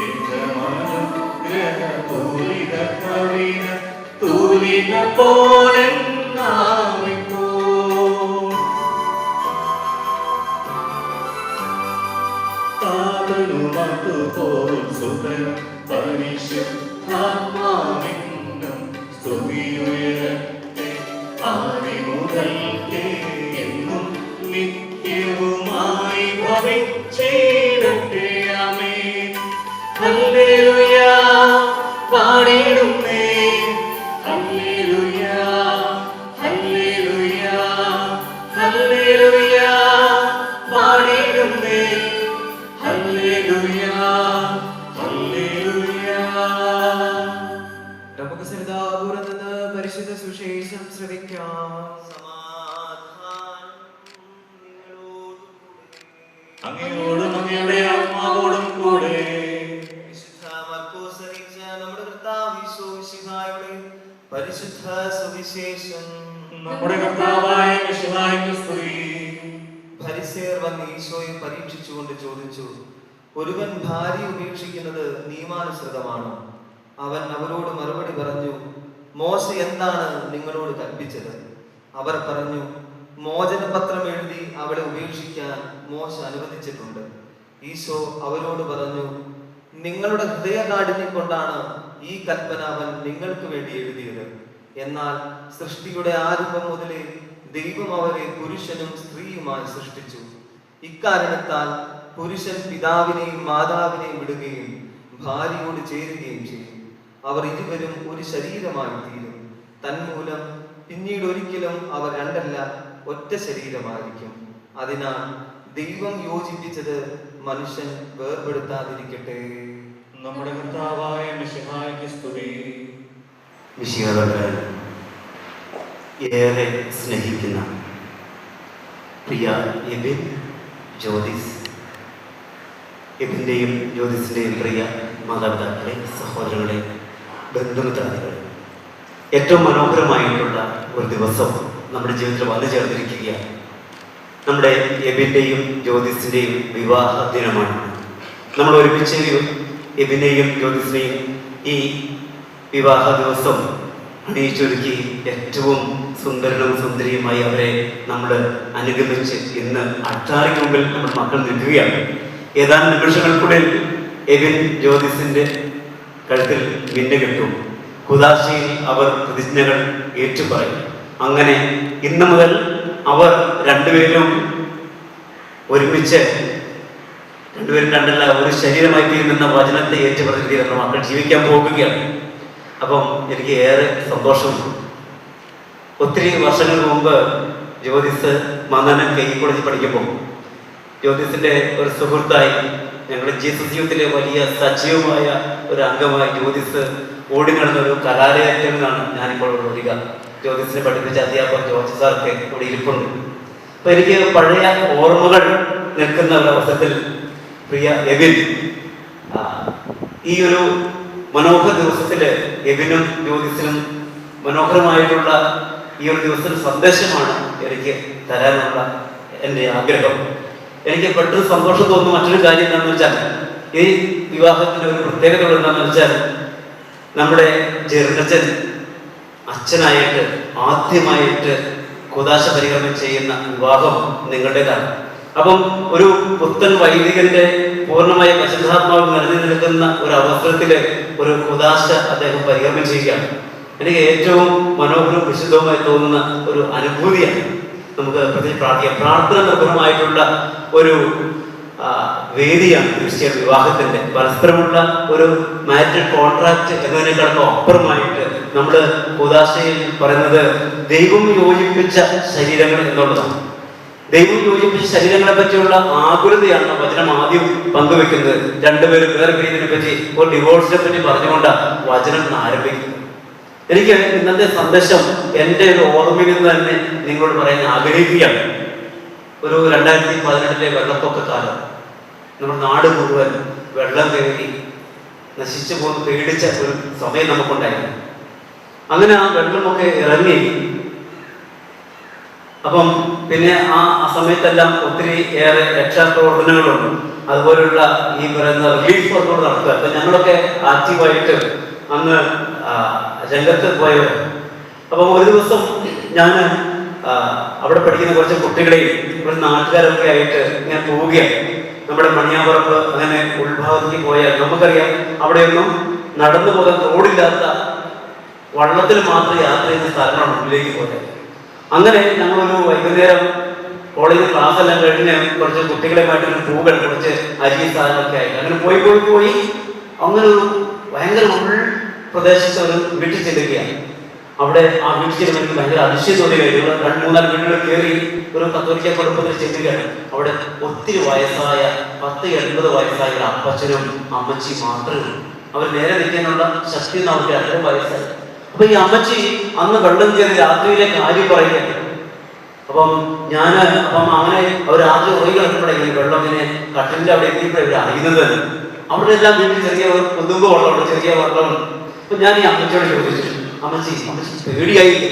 എന്റെ മനോഗ്രഹപൂരിത കവിത തൂലിക പോലെ നാവിപ്പോ. താതനുമതുപോൽ സുതൻ പരിശുദ്ധാത്മാവിനും സ്തുതിയുയരട്ടെ. ആദിമുതൽക്കേ എന്നും നിത്യവുമായി ഭവിച്ചിടട്ടെ. ആമേൻ. ഹല്ലേലൂയ പാടിയിടുന്നേ, ഹല്ലേലൂയ, ഹല്ലേലൂയ, ഹല്ലേലൂയ പാടിയിടുന്നേ, ഹല്ലേലൂയ, ഹല്ലേലൂയ. നമുക്ക് സരിതാപൂർവ്വം നിന്ന് പരിശുദ്ധ സുവിശേഷം ശ്രവിക്കാം. സമാധാനം. അങ്ങയോടും അങ്ങയുടെ ആത്മാവോടും കൂടെ. വിശുദ്ധ മർക്കോസ് അറിയിച്ച നമ്മുടെ കർത്താവ് ഈശോ മിശിഹായുടെ പരിശുദ്ധ സുവിശേഷം. നമ്മുടെ കർത്താവായ മിശിഹായ്ക്ക് സ്തുതി. ഫരിസേയർ വന്ന് ഈശോയെ പരീക്ഷിച്ചുകൊണ്ട് ചോദിച്ചു, ഒരുവൻ ഭാര്യ ഉപേക്ഷിക്കുന്നത് നിയമാനുസൃതമാണോ? അവൻ അവരോട് മറുപടി പറഞ്ഞു, മോശ എന്താണ് നിങ്ങളോട് കൽപ്പിച്ചത്? അവർ പറഞ്ഞു, മോചനപത്രം എഴുതി അവളെ ഉപേക്ഷിക്കാൻ മോശ അനുവദിച്ചിട്ടുണ്ട്. ഈശോ അവരോട് പറഞ്ഞു, നിങ്ങളുടെ ഹൃദയകാഠിന്യം കൊണ്ടാണ് ഈ കൽപ്പന അവൻ നിങ്ങൾക്ക് വേണ്ടി എഴുതിയത്. എന്നാൽ സൃഷ്ടിയുടെ ആരംഭം മുതലേ ദൈവം അവരെ പുരുഷനും സ്ത്രീയുമായി സൃഷ്ടിച്ചു. ഇക്കാരണത്താൽ പുരുഷൻ പിതാവിനെയും മാതാവിനെയും വിടുകയും ഭാര്യയോട് ചേരുകയും ചെയ്യും. അവർ ഇരുവരും ഒരു ശരീരമായി തീരും. തന്മൂലം പിന്നീട് ഒരിക്കലും അവർ രണ്ടല്ല, ഒറ്റ ശരീരമായിരിക്കും. അതിനാൽ ദൈവം യോജിപ്പിച്ചത് മനുഷ്യൻ വേർപെടുത്താതിരിക്കട്ടെ. നമ്മുടെ കർത്താവായ മിശിഹായ്ക്ക് സ്തുതി. മിശിഹായെ ഏറെ സ്നേഹിക്കുന്ന പ്രിയ എബിൻ, ജ്യോതിസ്, എബിൻ്റെയും ജ്യോതിസിൻ്റെയും പ്രിയ മാതാപിതാക്കളെ, സഹോദരങ്ങളെ, ബന്ധുമിത്രാദികളെ, ഏറ്റവും മനോഹരമായിട്ടുള്ള ഒരു ദിവസം നമ്മുടെ ജീവിതത്തിൽ വന്നു ചേർന്നിരിക്കുകയാണ്. നമ്മുടെ എബിൻ്റെയും ജ്യോതിസിൻ്റെയും വിവാഹ ദിനമാണ്. നമ്മൾ ഒരുമിച്ച് എബിനെയും ജ്യോതിസിനെയും ഈ വിവാഹ ദിവസം അണിയിച്ചൊരുക്കി ഏറ്റവും സുന്ദരനും സുന്ദരിയുമായി അവരെ നമ്മൾ അനുഗമിച്ച് ഇന്ന് അൾത്താരയ്ക്ക് മുമ്പിൽ നമ്മുടെ മക്കൾ നിൽക്കുകയാണ്. ഏതാനും നിമിഷങ്ങൾക്കുള്ളിൽ എബിൻ ജ്യോതിസിൻ്റെ കഴുത്തിൽ മിന്നു കിട്ടും. കുദാശയിൽ അവർ പ്രതിജ്ഞകൾ ഏറ്റുപറയും. അങ്ങനെ ഇന്ന് മുതൽ അവർ രണ്ടുപേരും ഒരുമിച്ച്, രണ്ടുപേരും രണ്ടല്ല ഒരു ശരീരമായി തീരുമെന്ന വചനത്തെ ഏറ്റുപറഞ്ഞ് നമ്മുടെ മക്കൾ ജീവിക്കാൻ പോകുകയാണ്. അപ്പം എനിക്ക് ഏറെ സന്തോഷമുണ്ട്. ഒത്തിരി വർഷങ്ങൾക്ക് മുമ്പ് ജ്യോതിസ് മന്ദനം കെ കോളേജിൽ പഠിക്കുമ്പോൾ ജ്യോതിസിൻ്റെ ഒരു സുഹൃത്തായി ഞങ്ങളുടെ ജീസസ് യൂത്തിലെ വലിയ സജീവമായ ഒരു അംഗമായി ജ്യോതിസ് ഓടി നടന്ന ഒരു കലാലയത്തിൽ നിന്നാണ് ഞാനിപ്പോൾ വരിക. ജ്യോതിസിനെ പഠിപ്പിച്ച അധ്യാപകർ ജോർജ് സാർക്ക് ഇവിടെ ഇരിപ്പുണ്ട്. അപ്പൊ എനിക്ക് പഴയ ഓർമ്മകൾ നിൽക്കുന്ന ഒരു അവസരത്തിൽ പ്രിയ എബിൻ, ഈ ഒരു മനോഹര ദിവസത്തില് എബിനും ജ്യോതിസിനും മനോഹരമായിട്ടുള്ള ഈ ഒരു ദിവസത്തിന് സന്ദേശമാണ് എനിക്ക് തരാനുള്ള എൻ്റെ ആഗ്രഹം. എനിക്ക് പെട്ടെന്ന് സന്തോഷം തോന്നുന്ന മറ്റൊരു കാര്യം എന്താണെന്ന് വെച്ചാൽ, ഈ വിവാഹത്തിന്റെ ഒരു പ്രത്യേകത എന്താണെന്ന് വെച്ചാൽ, നമ്മുടെ ജെറിനച്ചൻ അച്ഛനായിട്ട് ആദ്യമായിട്ട് കുദാശ പരികർമ്മം ചെയ്യുന്ന വിവാഹം നിങ്ങളുടേതാണ്. അപ്പം ഒരു പുത്തൻ വൈദികന്റെ പൂർണ്ണമായ പരിശുദ്ധാത്മാവ് നിറഞ്ഞു നിൽക്കുന്ന ഒരു അവസരത്തില് ഒരു കുദാശ അദ്ദേഹം പരികർമ്മം ചെയ്യുകയാണ്. എനിക്ക് ഏറ്റവും മനോഹരവും വിശുദ്ധവുമായി തോന്നുന്ന ഒരു അനുഭൂതിയാണ്. നമുക്ക് പ്രാർത്ഥിക്കാം. പ്രാർത്ഥന നിർഭരമായിട്ടുള്ള ഒരു വേദിയാണ് ക്രിസ്ത്യൻ വിവാഹത്തിന്റെ. പരസ്പരമുള്ള ഒരു മാരിറ്റൽ കോൺട്രാക്ട് എന്നതിനേക്കാളും അപ്പുറമായിട്ട് നമ്മൾ കുദാശയിൽ പറയുന്നത് ദൈവം യോജിപ്പിച്ച ശരീരങ്ങൾ എന്നുള്ളതാണ്. ദൈവം യോജിപ്പിച്ച ശരീരങ്ങളെ പറ്റിയുള്ള ആകുലതയാണ് വചനം ആദ്യം പങ്കുവെക്കുന്നത്. രണ്ടുപേരും വേറെ പിരിയുന്നതിനെ പറ്റി, ഒരു ഡിവോഴ്സിനെ പറ്റി പറഞ്ഞുകൊണ്ടാണ് വചനം ആരംഭിക്കുന്നത്. എനിക്ക് ഇന്നത്തെ സന്ദേശം എൻ്റെ ഒരു ഓർമ്മയിൽ നിന്ന് തന്നെ നിങ്ങളോട് പറയാൻ ആഗ്രഹിക്കുകയാണ്. ഒരു 2018 വെള്ളപ്പൊക്ക കാലം നമ്മുടെ നാട് മുഴുവൻ വെള്ളം കയറി നശിച്ചു പോകുന്ന പേടിച്ച ഒരു സമയം നമുക്കുണ്ടായിരുന്നു. അങ്ങനെ ആ വെള്ളമൊക്കെ ഇറങ്ങി. അപ്പം പിന്നെ ആ സമയത്തെല്ലാം ഒത്തിരി ഏറെ രക്ഷാപ്രവർത്തനങ്ങളുണ്ട്. അതുപോലുള്ള ഈ പറയുന്ന റിലീഫ് വർക്കുകൾ നടത്തുക. അപ്പൊ ഞങ്ങളൊക്കെ ആക്റ്റീവായിട്ട് അന്ന് രംഗത്ത് പോയവർ. അപ്പം ഒരു ദിവസം ഞാൻ അവിടെ പഠിക്കുന്ന കുറച്ച് കുട്ടികളെയും ഒരു നാട്ടുകാരൊക്കെ ആയിട്ട് ഇങ്ങനെ പോവുകയാണ്. നമ്മുടെ മണിയാപുറത്ത് അങ്ങനെ ഉൾഭാഗത്തേക്ക് പോയാൽ നമുക്കറിയാം, അവിടെയൊന്നും നടന്നു പോകാൻ റോഡില്ലാത്ത വള്ളത്തിൽ മാത്രം യാത്ര ചെയ്യുന്ന സ്ഥലമാണ് ഉള്ളിലേക്ക് പോയത്. അങ്ങനെ ഞങ്ങളൊരു വൈകുന്നേരം കോളേജിൽ ക്ലാസ് എല്ലാം കഴിഞ്ഞ് കുറച്ച് കുട്ടികളുമായിട്ട് പൂകൾ കുറച്ച് അരി സാധനമൊക്കെ ആയിട്ട് അങ്ങനെ പോയി അങ്ങനെ ഒരു ഭയങ്കര ഉൾ പ്രദേശത്ത് ഒരു വീട്ടിൽ ചെല്ലുകയാണ്. അവിടെ ആ വീട്ടിൽ ചെല്ലുമ്പോൾ എനിക്ക് ഭയങ്കര അതിശയം തോന്നുകയായിരുന്നു. 2-3 വീടുകൾ കയറി ഒരു കത്തോലിക്ക കുടുംബത്തിൽ ചെല്ലുകയാണ്. അവിടെ ഒത്തിരി വയസ്സായ 10-80 വയസ്സായ ഒരു അപ്പച്ചനും അമ്മച്ചി മാത്രമേ. അവർ നേരെ നിൽക്കാനുള്ള ശക്തി നമുക്ക് 2 വയസ്സായി. അപ്പൊ ഈ അമ്മച്ചി അന്ന് വെള്ളം കയറി രാത്രിയിലെ കാര്യം പറയുകയാണ്. അപ്പം അങ്ങനെ അവർ ആദ്യം ഉറങ്ങി കിടക്കുമ്പോഴേ വെള്ളം ഇങ്ങനെ കട്ടിലിന്റെ അവിടെ എത്തിയപ്പോഴേ ഇവർ അറിയുന്നത് തന്നെ. അവിടെ എല്ലാം വീട്ടിൽ ചെറിയ കൊതുമ്പ് വെള്ളമുണ്ട്, ചെറിയ വെള്ളമുണ്ട്. അപ്പൊ ഞാൻ ഈ അമ്മച്ചിയോട് ചോദിച്ചു, അമ്മച്ചി പേടിയായില്ലേ?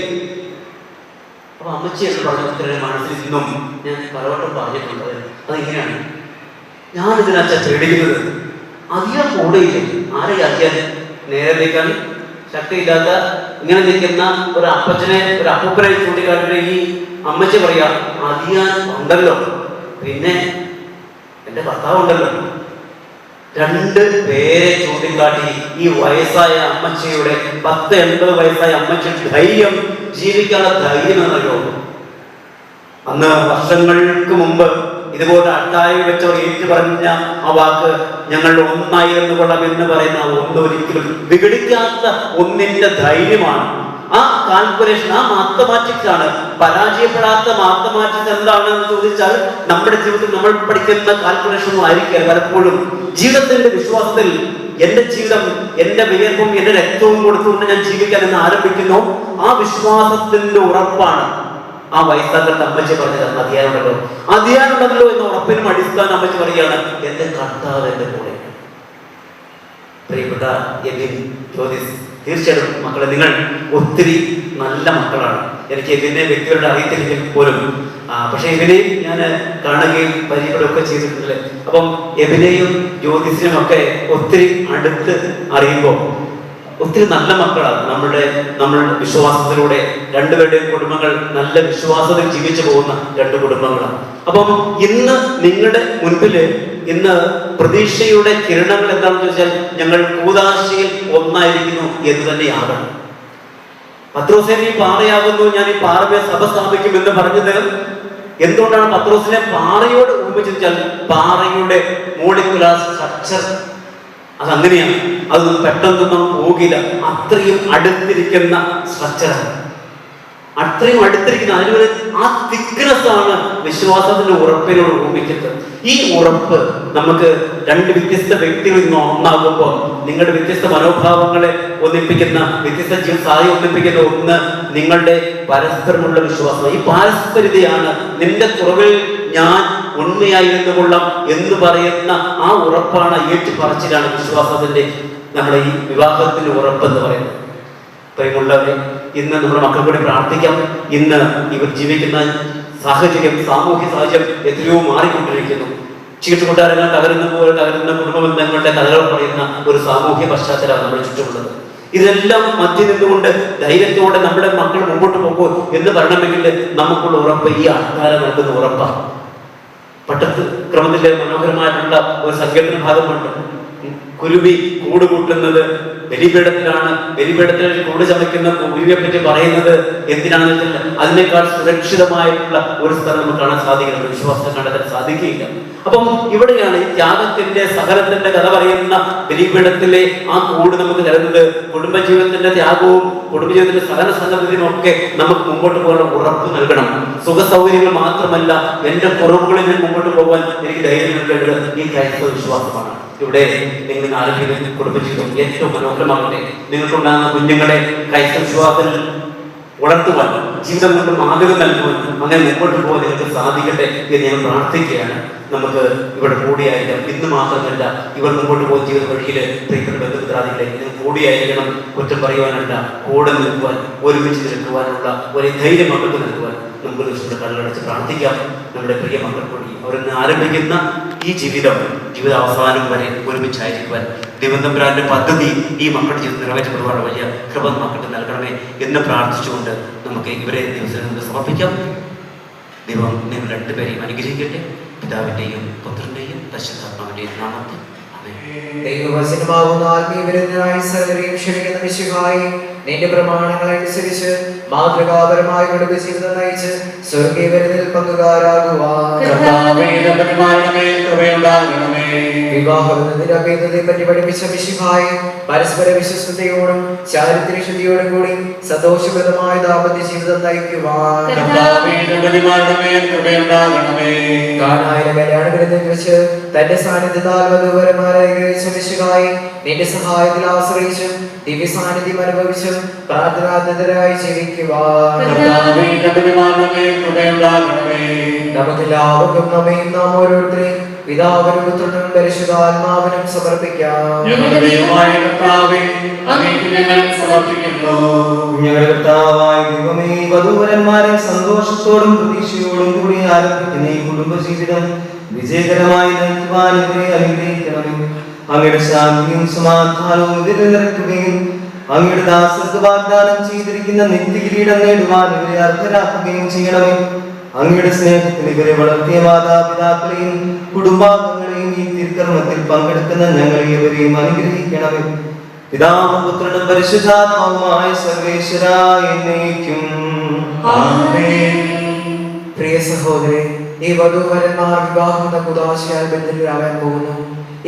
അപ്പൊ അമ്മച്ചി എന്ന് പറഞ്ഞ മനസ്സിൽ നിന്നും ഞാൻ പലവട്ടം പറഞ്ഞിട്ടുണ്ട്. അതെങ്ങനെയാണ് ഞാൻ ഇതിനച്ഛ പേടിക്കുന്നത്? അധികം കൂടെയില്ലേ, ആരെയാക്കിയാൽ നേരെ നിൽക്കാൻ ശക്തിയില്ലാത്ത ഇങ്ങനെ നിൽക്കുന്ന ഒരു അപ്പൂപ്പനെ ചൂണ്ടിക്കാട്ടിട്ട് ഈ അമ്മച്ചി പറയാ, അധികം ഉണ്ടല്ലോ, പിന്നെ എന്റെ ഭർത്താവുണ്ടല്ലോ. 2 പേരെ ചൂണ്ടിക്കാട്ടി ഈ വയസ്സായ അമ്മച്ചിയുടെ 80 വയസ്സായ അമ്മച്ചിയുടെ ധൈര്യം, ജീവിക്കാനുള്ള ധൈര്യം എന്നല്ലോ. അന്ന് വർഷങ്ങൾക്ക് മുമ്പ് ഇതുപോലെ അട്ടായി വെച്ചവർ ഏറ്റു പറഞ്ഞ ആ വാക്ക്, ഞങ്ങൾ ഒന്നായിരുന്നു കൊള്ളാം എന്ന് പറയുന്ന ഒന്നൊരിക്കലും വിഘടിക്കാത്ത ഒന്നിന്റെ ധൈര്യമാണ്. ആ കാൽക്കുലേഷൻ, ആ മാത്തമാറ്റിക്സ് ആണ്. പരാജയപ്പെടാത്ത മാത്തമാറ്റിക്സ് എന്താണെന്ന് ചോദിച്ചാൽ നമ്മുടെ ജീവിതത്തിൽ നമ്മൾ പഠിക്കുന്ന കാൽക്കുലേഷനും ആയിരിക്കും പലപ്പോഴും. ജീവിതത്തിന്റെ വിശ്വാസത്തിൽ എന്റെ ജീവിതം എന്റെ വിയർപ്പും എന്റെ രക്തവും കൊടുത്തുകൊണ്ട് ഞാൻ ജീവിക്കാൻ എന്ന് ആരംഭിക്കുന്നു. ആ വിശ്വാസത്തിന്റെ ഉറപ്പാണ് ആ വയസ്സാക്കളുടെ അമ്മച്ചി പറഞ്ഞത്. അധികാരമുണ്ടല്ലോ എന്ന ഉറപ്പിനും അടിസ്ഥാനം അമ്മച്ചി പറയുകയാണ്, എന്റെ കർത്താവ് എന്റെ കൂടെ. പ്രിയപ്പെട്ട എബിൻ, ജ്യോതിസ്, തീർച്ചയായിട്ടും മക്കളെ നിങ്ങൾ ഒത്തിരി നല്ല മക്കളാണ്. എനിക്ക് എബിനെ വ്യക്തികളുടെ അറിയത്തില്ലെങ്കിൽ പോലും പക്ഷെ എബിനെയും ഞാൻ കാണുകയും പരിചയപ്പെടുകയൊക്കെ ചെയ്തിട്ടുണ്ടല്ലേ. അപ്പം എബിനെയും ജ്യോതിസിനും ഒക്കെ ഒത്തിരി അടുത്ത് അറിയുമ്പോൾ ഒത്തിരി നല്ല മക്കളാണ്. നമ്മളുടെ വിശ്വാസത്തിലൂടെ രണ്ടുപേരുടെയും കുടുംബങ്ങൾ നല്ല വിശ്വാസത്തിൽ ജീവിച്ചു പോകുന്ന 2 കുടുംബങ്ങളാണ്. അപ്പം ഇന്ന് നിങ്ങളുടെ മുൻപില് ഇന്ന് പ്രതീക്ഷയുടെ കിരണങ്ങൾ എന്താണെന്ന് ചോദിച്ചാൽ ഞങ്ങൾ കൂദാശയിൽ ഒന്നായിരിക്കുന്നു എന്ന് തന്നെയാകണം. പത്രോസേ നീ പാറയാകുന്നു, ഞാൻ ഈ പാറമേ സഭ സ്ഥാപിക്കും എന്ന് പറഞ്ഞത് എന്തുകൊണ്ടാണ്? പത്രോസിനെ പാറയോട് ഉപയോഗിച്ചാൽ പാറയുടെ മോളിക്കുലാർ സ്ട്രക്ചർ അതങ്ങനെയാണ്. അതൊന്നും പെട്ടെന്നൊന്നും പോകില്ല. അത്രയും അടുത്തിരിക്കുന്ന സ്ട്രക്ചറാണ്, അത്രയും അടുത്തിരിക്കുന്ന അതിലൂടെ ആ തിക്നെസ് ആണ് വിശ്വാസത്തിന്റെ ഉറപ്പിനോട് ഓർമ്മിക്കുന്നത്. ഈ ഉറപ്പ് നമുക്ക് 2 വ്യത്യസ്ത വ്യക്തികളിൽ നിന്ന് ഒന്നാകുമ്പോൾ നിങ്ങളുടെ വ്യത്യസ്ത മനോഭാവങ്ങളെ ഒന്നിപ്പിക്കുന്ന, വ്യത്യസ്ത ജീവിത സാഹചര്യം ഒന്നിപ്പിക്കുന്ന ഒന്ന് നിങ്ങളുടെ പരസ്പരമുള്ള വിശ്വാസം. ഈ പാരസ്പര്യതയാണ് നിന്റെ കുറവിൽ ഞാൻ ഉണ്മയായിരുന്നു കൊള്ളാം എന്ന് പറയുന്ന ആ ഉറപ്പാണ്, ഏറ്റുപറച്ചിലാണ് വിശ്വാസത്തിന്റെ നമ്മുടെ ഈ വിവാഹത്തിന്റെ ഉറപ്പെന്ന് പറയുന്നത്. പ്രിയമുള്ളവരെ, ഇന്ന് നമ്മുടെ മക്കൾ കൂടി പ്രാർത്ഥിക്കാം. ഇന്ന് ഇവർ ജീവിക്കുന്ന സാഹചര്യം, സാമൂഹ്യ സാഹചര്യം എത്രയോ മാറിക്കൊണ്ടിരിക്കുന്നു. ചീട്ടുകൊട്ടാരങ്ങൾ തകരുന്ന കുടുംബ ബന്ധങ്ങളുടെ കഥകൾ പറയുന്ന ഒരു സാമൂഹ്യ പശ്ചാത്തലമാണ് നമ്മുടെ ചുറ്റുമുള്ളത്. ഇതെല്ലാം മധ്യ നിന്നുകൊണ്ട് ധൈര്യത്തോടെ നമ്മുടെ മക്കൾ മുമ്പോട്ട് പോകും എന്ന് പറയണമെങ്കിൽ നമുക്കുള്ള ഉറപ്പ് ഈ ആൾക്കാരെ നൽകുന്ന ഉറപ്പാണ്. പട്ടത്ത് ക്രമത്തിലെ മനോഹരമായിട്ടുള്ള ഒരു സങ്കീർത്തന ഭാഗമുണ്ട്. കുരുവി കൂട് കൂട്ടുന്നത് ബലിപീഠത്തിലാണ്. ബലിപീഠത്തിൽ കൂട് ചമയ്ക്കുന്ന കുരുവിയെ പറ്റി പറയുന്നത് എന്തിനാണെന്ന് വെച്ചാൽ അതിനേക്കാൾ സുരക്ഷിതമായിട്ടുള്ള ഒരു സ്ഥലം നമുക്ക് കാണാൻ സാധിക്കില്ല, വിശ്വാസം കണ്ടെത്താൻ സാധിക്കുകയില്ല. അപ്പം ഇവിടെയാണ് ഈ ത്യാഗത്തിന്റെ സഹനത്തിന്റെ കഥ പറയുന്ന ബലിപീഠത്തിലെ ആ കൂട് നമുക്ക് തരുന്നത്. കുടുംബജീവിതത്തിന്റെ ത്യാഗവും കുടുംബജീവിതത്തിന്റെ സഹന സന്നദ്ധതയും ഒക്കെ നമുക്ക് മുമ്പോട്ട് പോകാനുള്ള ഉറപ്പ് നൽകണം. സുഖ സൗകര്യങ്ങൾ മാത്രമല്ല, എന്റെ കുറവുകളിൽ മുമ്പോട്ട് പോകാൻ എനിക്ക് ധൈര്യം നൽകേണ്ടത് ഈ ക്രൈസ്തവ വിശ്വാസമാണ്. ഇവിടെ നിങ്ങൾ ആരോഗ്യ കുടുംബജീവിതം ഏറ്റവും മനോഹരമാകട്ടെ. നിങ്ങൾക്കുണ്ടാകുന്ന കുഞ്ഞുങ്ങളെ ക്രൈസ്തവ വിശ്വാസത്തിൽ വളർത്തുവാൻ, ജീവിതം കൊണ്ട് മാതൃക നൽകുവാൻ, അങ്ങനെ മുമ്പോട്ട് പോകാൻ നിങ്ങൾക്ക് സാധിക്കട്ടെ എന്ന് ഞാൻ പ്രാർത്ഥിക്കുകയാണ്. നമുക്ക് ഇവിടെ കൂടിയായിരിക്കാം. ഇന്ന് മാത്രമല്ല, ഇവർ മുമ്പോട്ട് പോകുന്ന ജീവിത വഴിയിൽ പ്രിയപ്പെട്ട ബന്ധുമിത്രാദികളെ നിങ്ങൾ കൂടിയായിരിക്കണം. കുറ്റം പറയുവാനല്ല, കൂടെ നിൽക്കുവാൻ, ഒരുമിച്ച് നിൽക്കുവാനുള്ള ഒരു ധൈര്യം മക്കൾക്ക് നൽകുവാൻ നമുക്ക് ദിവസങ്ങളുടെ കണ്ണടച്ച് പ്രാർത്ഥിക്കാം. നമ്മുടെ പ്രിയ മക്കൾ കൂടി അവരിന്ന് ആരംഭിക്കുന്ന ഈ ജീവിതാവസാനം വരെ ഒരുമിച്ചായിരിക്കുവാൻ ദൈവത്തമ്പുരാന്റെ പദ്ധതി ഈ മക്കളുടെ ജീവിതം നിറവേറ്റപ്പെടുവാനുള്ള വലിയ കൃപ മക്കൾക്ക് നൽകണമേ എന്ന് പ്രാർത്ഥിച്ചുകൊണ്ട് നമുക്ക് ഇവരെ ദിവസം സമർപ്പിക്കാം. ദൈവം നിങ്ങൾ 2 പേരെയും അനുഗ്രഹിക്കട്ടെ. പിതാവിന്റെയും പുത്രന്റെയും പരിശുദ്ധാത്മാവിന്റെയും നാമത്തിൽ ദൈവവചനമാകുന്ന ആത്മീയവരനായി സകലരെയും ക്ഷണിക്കുന്ന മിശിഹായി നിന്റെ പ്രമാണങ്ങൾ അനുസരിച്ച് മാതൃകാപരമായ കുടുംബജീവിതം നയിച്ച് സ്വർഗീയ വരുന്നതിൽ പങ്കുകാരാകുവാൻ കർത്താവേ, കൃപയുണ്ടാകണമേ. വിവാഹത്തെ പറ്റി പഠിപ്പിച്ച മിശിഹായെ പരസ്പര വിശ്വസ്തയോടും ചാരിത്രശുദ്ധിയോടും കൂടി സന്തോഷപ്രദമായ ദാമ്പത്യ ജീവിതം നയിക്കുവാൻ കാനായിലെ കല്യാണഗ്രഹത്തിൽ വെച്ച് തന്റെ സാന്നിധ്യത്താൽ വധൂവരന്മാരായി ഗ്രഹിച്ച മിശിഹായെ നിന്റെ സഹായത്തിൽ ആശ്രയിച്ചും ദിവ്യ സാന്നിധ്യം അനുഭവിച്ചും പ്രാർത്ഥനാതരായി ജീവിക്കുവാൻ നമുക്കെല്ലാവർക്കും നമ്മയും നാം ഓരോരുത്തരെയും പിതാവിനും പുത്രനും പരിശുദ്ധാത്മാവിനും സമർപ്പിക്കാം. ഞങ്ങളുടെ കർത്താവായ ദൈവമേ, വധൂവരന്മാരെ സന്തോഷത്തോടും പ്രതീക്ഷയോടും കൂടി ആരംഭിക്കുന്ന ഈ കുടുംബജീവിതം വിജയകരമായി നയിക്കുവാൻ ഇവരെ അനുഗ്രഹിക്കണമേ. അങ്ങയുടെ ശാന്തിയും സമാധാനവും ഇവരെ നിറയ്ക്കുകയും അങ്ങയുടെ ദാസർക്ക് വാഗ്ദാനം ചെയ്തിരിക്കുന്ന നിത്യകിരീടം നേടുവാൻ ഇവരെ അർഹരാക്കുകയും ചെയ്യണമേ. അങ്ങയുടെ സ്നേഹത്തിൽ ഇവരെ വളർത്തിയ മാതാപിതാക്കളെയും കുടുംബാംഗങ്ങളെയും ഈ തിരുക്കർമ്മത്തിൽ പങ്കെടുക്കുന്ന ഞങ്ങളെ ഇവരെയും അനുഗ്രഹിക്കണമേ. പിതാവും പുത്രനും പരിശുദ്ധാത്മാവുമായ സർവേശ്വരായ എന്നേക്കും ആമേൻ. പ്രിയ സഹോദരേ, ഈ വധൂവരന്മാർ വിവാഹം എന്ന കുദാശയാൽ ബന്ധിതരാകാൻ പോകുന്നു.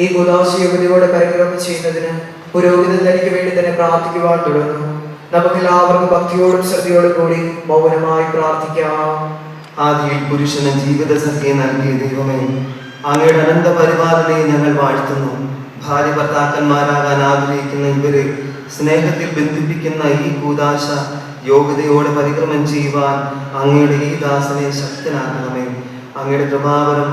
ഈ കുദാശ യുവതിയോടെ പരിക്രമം ചെയ്യുന്നതിന് പുരോഹിതൻ തനിക്ക് വേണ്ടി തന്നെ പ്രാർത്ഥിക്കുവാൻ തുടങ്ങുന്നു. നമുക്കെല്ലാവർക്കും ഭക്തിയോടും ശ്രദ്ധയോടും കൂടി മൗനമായി പ്രാർത്ഥിക്കാം. ആദിയിൽ പുരുഷന് ജീവിത സഖ്യം നൽകിയ ദൈവമേ, അങ്ങയുടെ അനന്ത പരിപാലനയെ ഞങ്ങൾ വാഴ്ത്തുന്നു. ഭാര്യ ഭർത്താക്കന്മാരാകാൻ ആഗ്രഹിക്കുന്ന ഇവരെ സ്നേഹത്തിൽ ബന്ധിപ്പിക്കുന്ന ഈ കൂദാശ യോഗ്യതയോടെ പരിക്രമം ചെയ്യുവാൻ അങ്ങയുടെ ഈ ദാസനെ ശക്തനാക്കണമേ. അങ്ങയുടെ കൃപാവരം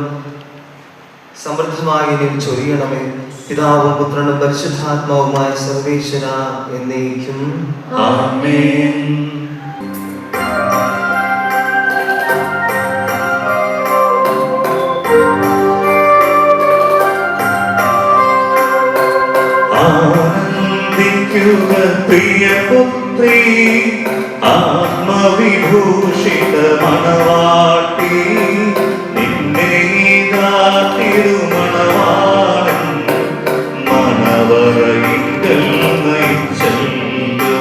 സമൃദ്ധമായി നീ ചൊരിയണമേ. പിതാവും പുത്രനും പരിശുദ്ധാത്മാവുമായ സർവേശ്വര എന്നേക്കും ആമേൻ. ആനന്ദിക്കുക പ്രിയപുത്രീ, ആത്മവിഭൂഷിത മണവാട്ടി, നിന്നെ തിരുമണവാളൻ മണവറയിങ്കൽ നയിച്ചല്ലോ.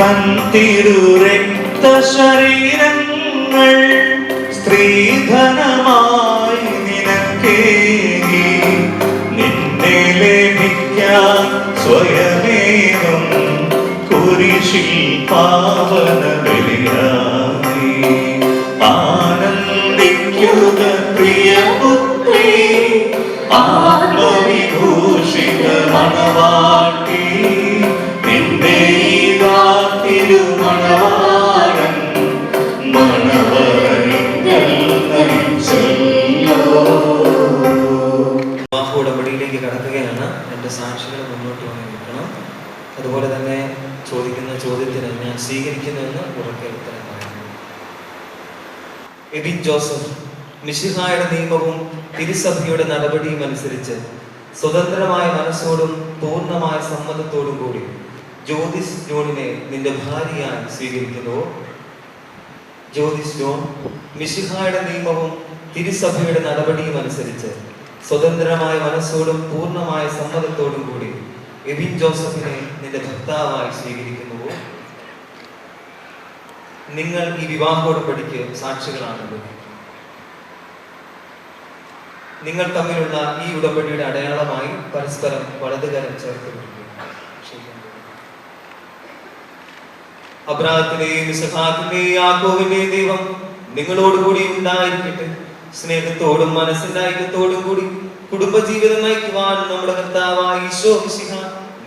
തൻ തിരുരക്തശരീരങ്ങൾ സ്ത്രീധനമായി നിനക്കേകി, നിന്നെ ലഭിക്കാൻ സ്വയമേകം കുരിശിൽ പാവന ബലിയായി. ആനന്ദിക്കുക പ്രിയപുത്രീ, ആത്മവിഭൂഷിത മണവാട്ടി, നിന്നെ തിരുമണവാളൻ മണവറയിങ്കൽ നയിച്ചല്ലോ. വിവാഹ ഉടമ്പടിയിലേക്ക് കടക്കുകയാണ്. എൻ്റെ സാക്ഷികൾ മുന്നോട്ട് വന്ന് നിൽക്കണം. അതുപോലെ തന്നെ ചോദിക്കുന്ന ചോദ്യത്തിന് ഞാൻ സ്വീകരിക്കുന്നുവെന്ന് ഉറക്കെ ഉത്തരം പറയുന്നു. എബിൻ ജോസഫ് മിശിഹായുടെ നിയമവും തിരുസഭയുടെ നടപടിയും അനുസരിച്ച് സ്വതന്ത്രമായ മനസ്സോടും പൂർണ്ണമായ സമ്മതത്തോടും കൂടി ജ്യോതിസ് ജോണിനെ നിന്റെ ഭാര്യയായി സ്വീകരിക്കുന്നുവോ? ജ്യോതിസ് ജോൺ മിശിഹായുടെ നിയമവും തിരുസഭയുടെ നടപടിയും അനുസരിച്ച് സ്വതന്ത്രമായ മനസ്സോടും പൂർണ്ണമായ സമ്മതത്തോടും കൂടി എബിൻ ജോസഫിനെ നിന്റെ ഭർത്താവായി സ്വീകരിക്കുന്നുവോ? നിങ്ങൾ ഈ വിവാഹോടമ്പടിക്ക് സാക്ഷികളാണല്ലോ. നിങ്ങൾ തമ്മിലുള്ള ഈ ഉടമ്പടിയുടെ അടയാളമായി പരസ്പരം വലതുകരം ചേർത്ത് പിടിക്കും. അബ്രാഹത്തിന്റെയും ഇസ്ഹാക്കിന്റെയും യാക്കോബിന്റെയും ദൈവം നിങ്ങളോടുകൂടി ഉണ്ടായിരിക്കട്ടെ. സ്നേഹത്തോടും മനസ്സിന്റെ ഐക്യത്തോടും കൂടി കുടുംബജീവിതം നയിക്കുവാൻ നമ്മുടെ കർത്താവായ ഈശോ മിശിഹ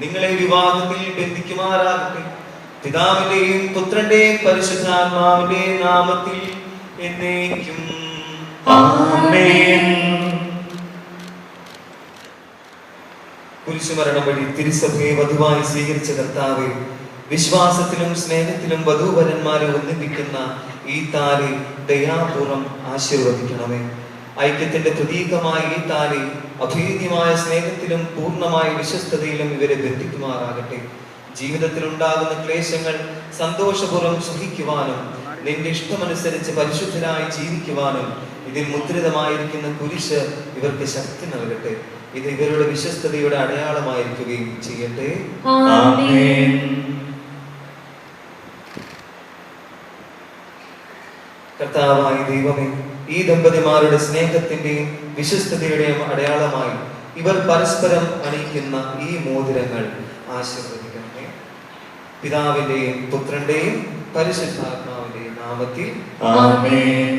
നിങ്ങളെ വിവാഹത്തിൽ ബന്ധിക്കുമാറാകട്ടെ. പിതാവിന്റെയും പുത്രന്റെയും പരിശുദ്ധാത്മാവിന്റെയും നാമത്തിൽ എന്നേക്കും ആമേൻ. കുരിശുമരണം വഴി തിരുസഭയെ വധുവായി സ്വീകരിച്ച കർത്താവെ, വിശ്വാസത്തിലും സ്നേഹത്തിലും വധൂവരന്മാരെ ഒന്നിപ്പിക്കുന്ന ഈ താലി ദയാപൂർവം ആശീർവദിക്കണമേ. ഐക്യത്തിന്റെ പ്രതീകമായ ഈ താലി അഭേദ്യമായ സ്നേഹത്തിലും പൂർണ്ണമായ വിശ്വസ്തതയിലും ഇവരെ ബന്ധിക്കുമാറാകട്ടെ. ജീവിതത്തിൽ ഉണ്ടാകുന്ന ക്ലേശങ്ങൾ സന്തോഷപൂർവ്വം സഹിക്കുവാനും നിന്റെ ഇഷ്ടമനുസരിച്ച് പരിശുദ്ധരായി ജീവിക്കുവാനും ഇതിൽ മുദ്രിതമായിരിക്കുന്ന കുരിശ് ഇവർക്ക് ശക്തി നൽകട്ടെ. ഇത് ഇവരുടെ വിശ്വസ്തതയുടെ അടയാളമായിരിക്കുകയും ചെയ്യട്ടെ. ആമേൻ. കർത്താവായ ദൈവമേ, ഈ ദമ്പതിമാരുടെ സ്നേഹത്തിന്റെയും വിശ്വസ്തതയുടെയും അടയാളമായി ഇവർ പരസ്പരം അണിയിക്കുന്ന ഈ മോതിരങ്ങൾ ആശീർവദിക്കണമേ. പിതാവിന്റെയും പുത്രന്റെയും പരിശുദ്ധാത്മാവിന്റെയും നാമത്തിൽ ആമേൻ.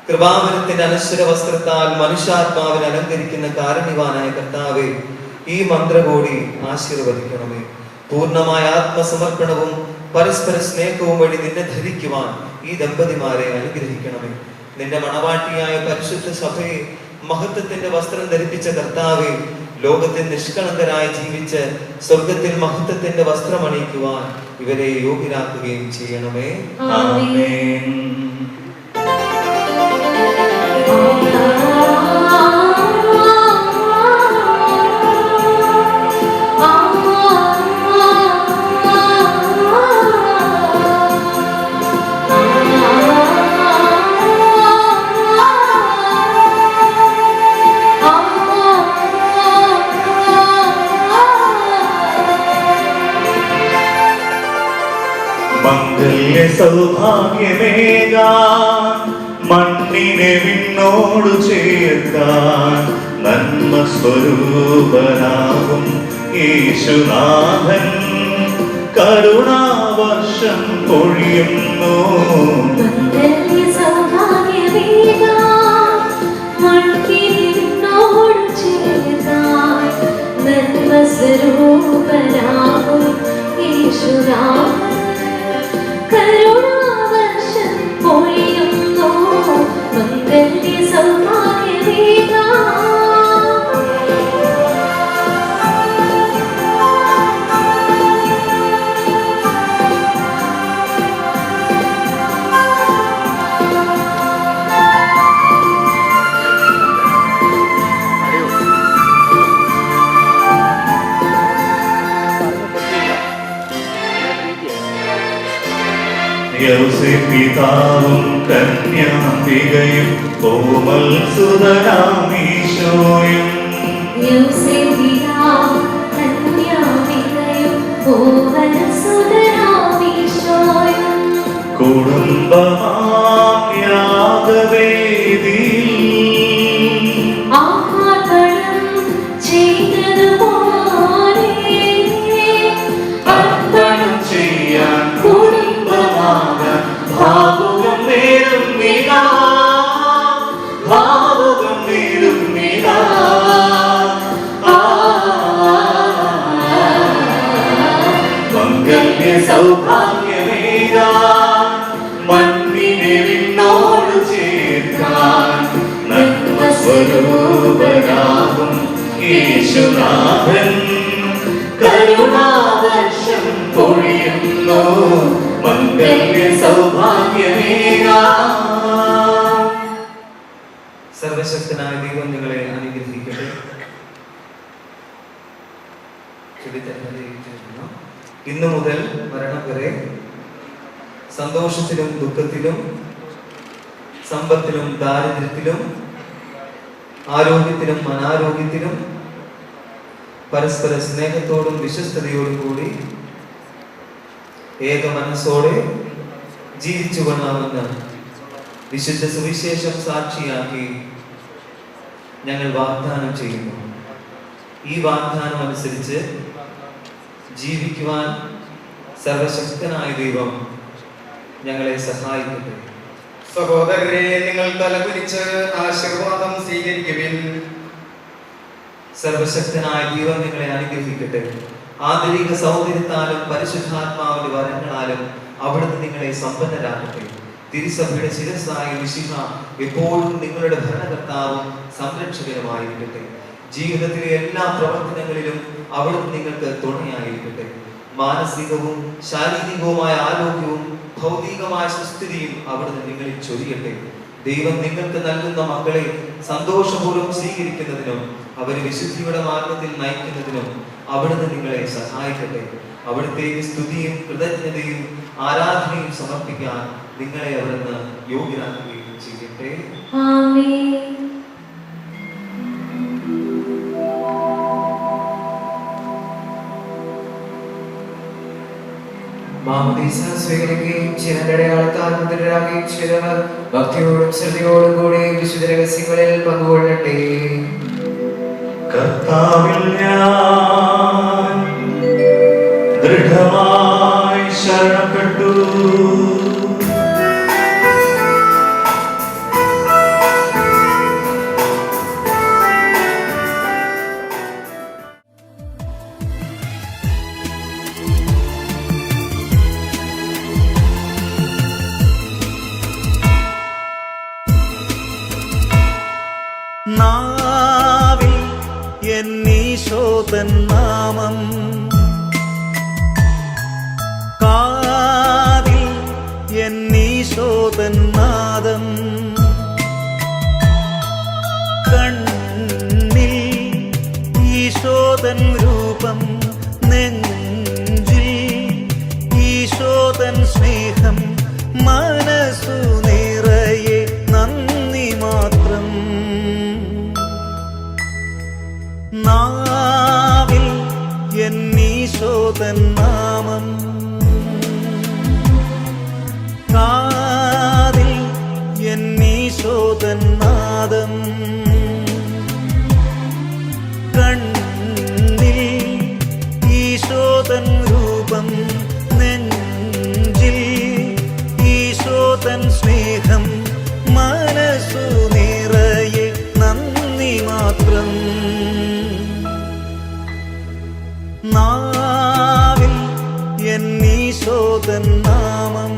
കൃപാവനത്തിന്റെ അനശ്വര വസ്ത്രത്താൽ മനുഷ്യാത്മാവിനെ അലങ്കരിക്കുന്ന കാരുണ്യവാനായ കർത്താവേ, ഈ മന്ത്രകോടി ആശീർവദിക്കണമേ. പൂർണ്ണമായ ആത്മസമർപ്പണവും പരസ്പര സ്നേഹവും വഴി നിന്നെ ധരിക്കുവാൻ ഈ ദമ്പതിമാരെ അനുഗ്രഹിക്കണമേ. നിന്റെ മണവാട്ടിയായ പരിശുദ്ധ സഭയെ മഹത്വത്തിന്റെ വസ്ത്രം ധരിപ്പിച്ച കർത്താവേ, ലോകത്തിൽ നിഷ്കളങ്കരായി ജീവിച്ച് സ്വർഗത്തിൽ മഹത്വത്തിന്റെ വസ്ത്രം അണിയിക്കുവാൻ ഇവരെ യോഗ്യരാക്കുകയും ചെയ്യണമേ. ആമേൻ. മംഗല്യ സൗഭാഗ്യമേകാൻ മണ്ണിനെ വിണ്ണോടു ചേർക്കാൻ നന്മ സ്വരൂപനാകും യേശുനാഥൻ കരുണാവർഷം പൊഴിയുന്നു. കരുണാവർഷം പൊഴിയുന്നു. മംഗല്യ സൗഭാഗ്യമേകാ പിതാവും കന്യാംബികയും കോമൽ സുതരാമീശോയും കുടുംബമാം യാഗവേദിയിൽ അർപ്പണം ചെയ്യാൻ കുടുംബമാകാൻ ഭാവുകം നേരും നീതാ, ഭാവുകം നേരും നീതാ. മംഗല്യ സൗഭാഗ്യമേകാൻ മണ്ണിനെ വിണ്ണോട് ചേർക്കാൻ നന്മ സ്വരൂപനാകും യേശുനാഥൻ കരുണാവർഷം പൊഴിയുന്നു. മംഗല്യ സൗഭാഗ്യമേകാൻ. സർവശക്തനായ ദൈവം നിങ്ങളെ അനുഗ്രഹിക്കട്ടെ. ഇന്നു മുതൽ മരണം വരെ സന്തോഷത്തിലും ദുഃഖത്തിലും സമ്പത്തിലും ദാരിദ്ര്യത്തിലും ആരോഗ്യത്തിലും അനാരോഗ്യത്തിലും പരസ്പര സ്നേഹത്തോടും വിശ്വസ്തയോടും കൂടി ഏക മനസ്സോടെ ജീവിച്ചു കൊള്ളാമെന്ന് വിശുദ്ധ സുവിശേഷം സാക്ഷിയാക്കി ഞങ്ങൾ വാഗ്ദാനം ചെയ്യുന്നു. ഈ വാഗ്ദാനം അനുസരിച്ച് ജീവിക്കുവാൻ സർവശക്തനായ ദൈവം ഞങ്ങളെ സഹായിക്കട്ടെ. സഹോദരരെ, നിങ്ങൾ തലകുനിച്ച് ആശീർവാദം സ്വീകരിക്കുവിൻ. സർവശക്തനായ ദൈവം നിങ്ങളെ അനുഗ്രഹിക്കട്ടെ. ആന്തരിക സൗന്ദര്യത്താലും പരിശുദ്ധാത്മാവിന്റെ വരങ്ങളാലും അവിടുന്ന് നിങ്ങളെ സമ്പന്നരാക്കട്ടെ. തിരുസഭയുടെ ശിരസ്സായ മിശിഹ എപ്പോഴും നിങ്ങളുടെ ഭരണകർത്താവും സംരക്ഷകനുമായിരിക്കട്ടെ. ജീവിതത്തിലെ എല്ലാ പ്രവർത്തനങ്ങളിലും അവിടുന്ന് നിങ്ങൾക്ക് തുണയായിരിക്കട്ടെ. മാനസികവും ശാരീരികവുമായ ആരോഗ്യവും ഭൗതികമായ സുസ്ഥിതിയും അവിടുന്ന് നിങ്ങളിൽ ചൊരിയട്ടെ. ദൈവം നിങ്ങൾക്ക് നൽകുന്ന മക്കളെ സന്തോഷപൂർവ്വം സ്വീകരിക്കുന്നതിനും അവരെ വിശുദ്ധിയുടെ മാർഗത്തിൽ നയിക്കുന്നതിനും അവിടുന്ന് നിങ്ങളെ സഹായിക്കട്ടെ. അവിടുത്തെ സ്തുതിയും കൃതജ്ഞതയും ആരാധനയും സമർപ്പിക്കാൻ നിങ്ങളെ അവിടുന്ന് യോഗ്യരാക്കുകയും ചെയ്യട്ടെ. ആമേൻ. മാമോദീസ സ്വീകരിക്കുകയും ചിരണ്ടടയാളത്താൽ മുദ്രരാകുകയും ചെയ്തവർ ഭക്തിയോടും ശ്രദ്ധയോടും കൂടി വിശുദ്ധ രഹസ്യങ്ങളിൽ പങ്കുകൊള്ളട്ടെ. കർത്താവിൽ ഞാൻ ദൃഢമായി ശരണപ്പെട്ടു. നാവിൽ എന്നീശോതൻ നാമം, കാതിൽ എന്നീശോതൻ നാദം, കണ്ണിൽ ഈശോതൻ രൂപം, നെഞ്ചിൽ ഈശോതൻ സ്നേഹം, മനസ്സു നിറയെ നന്ദി മാത്രം. നാവിൽ എന്നീശോതൻ നാമം, കാതിൽ എന്നീശോതൻ നാദം, കണ്ണിൽ ഈശോതൻ രൂപം, നെഞ്ചിൽ ഈശോതൻ സ്നേഹം, മനസ്സു നിറയെ നന്ദി മാത്രം. നാവിൽ എന്നീശോതൻ നാമം.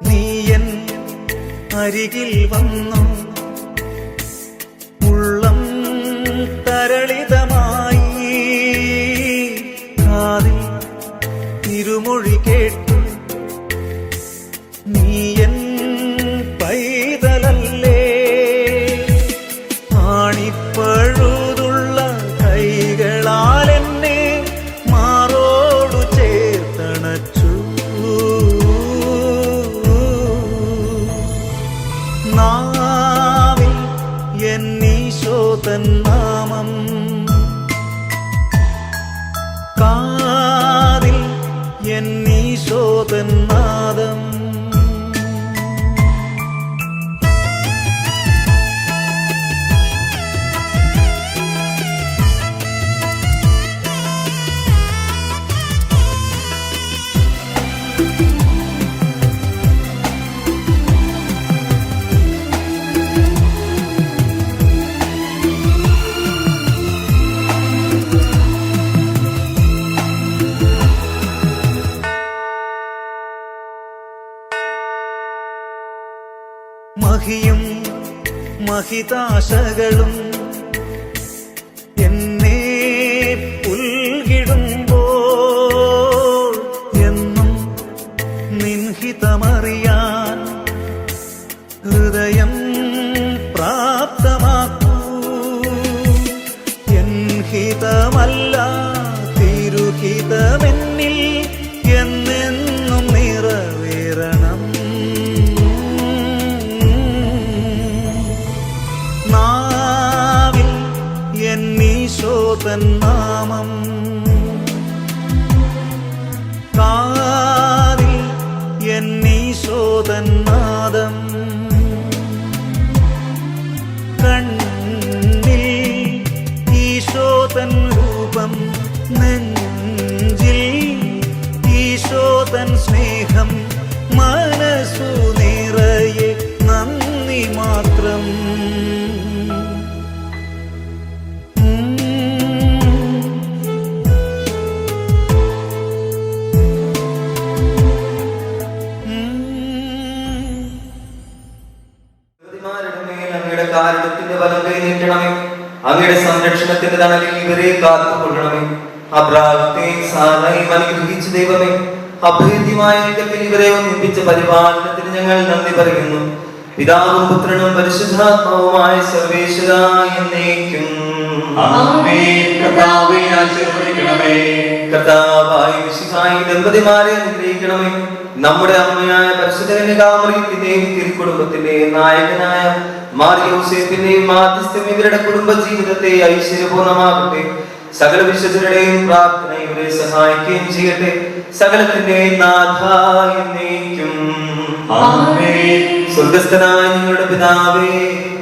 നീയൻ അരികിൽ വന്നു ഉള്ളം തരളിതമായി, കാതിൽ ഇരുമൊഴി കേട്ടു നീയൻ പൈതലല്ലേ. ആണിപ്പഴുതുള്ള കൈകളാൽ എന്നെ മാറോടു ചേർത്തണച്ചു. നാവിൽ എന്നീശോതൻ നാമം, കാതിൽ എന്നീശോതൻ നാദം, മഹിയും മഹിതാശകളും എന്നെ പുൽകിടുമ്പോൾ എന്നും നിൻഹിതമറിയാൻ ഹൃദയം പ്രാപ്തമാക്കൂ. എൻഹിതമല്ല തിരുഹിതമെന്നിൽ എന്നെന്നും നിറവേറണം. നാവിൽ എന്നീശോതൻ നാമം, കാതിൽ എന്നീശോതൻ നാദം, കണ്ണിൽ ഈശോതൻ രൂപം, നെഞ്ചിൽ ഈശോതൻ സ്നേഹം, മനസ്സു നിറയെ നന്ദി മാത്രം. തണലിൽ ഇവരെ കാത്തുകൊള്ളണമേ. അബ്രാഹത്തെയും സാറയും അനുഗ്രഹിച്ച ദൈവമേ, അഭേദ്യമായ ഐക്യത്തിൽ ഇവരെ ഒന്നിപ്പിച്ച പരിപാലനത്തിന് ഞങ്ങൾ നന്ദി പറയുന്നു. പിതാവും പുത്രനും പരിശുദ്ധാത്മാവുമായ സർവേശ്വര എന്നേക്കും. കർത്താവായ മിശിഹായി ദമ്പതിമാരെ അനുഗ്രഹിക്കണമേ. നമ്മുടെ അമ്മയായ പരിശുദ്ധ കന്യകാമറിയത്തിന്റെയും തിരുക്കുടുംബത്തിന്റെയും നായകനായ മാർ യോസേഫിന്റെയും മാധ്യസ്ഥം ഇവരുടെ കുടുംബ ജീവിതത്തെ ഐശ്വര്യപൂർണമാകട്ടെ. സകല വിശുദ്ധരുടെയും പ്രാർത്ഥന ഇവരെ സഹായിക്കുകയും ചെയ്യട്ടെ. സകലത്തിന്റെയും നാഥ എന്നേക്കും. സ്വർഗസ്ഥനായ ഞങ്ങളുടെ പിതാവേ,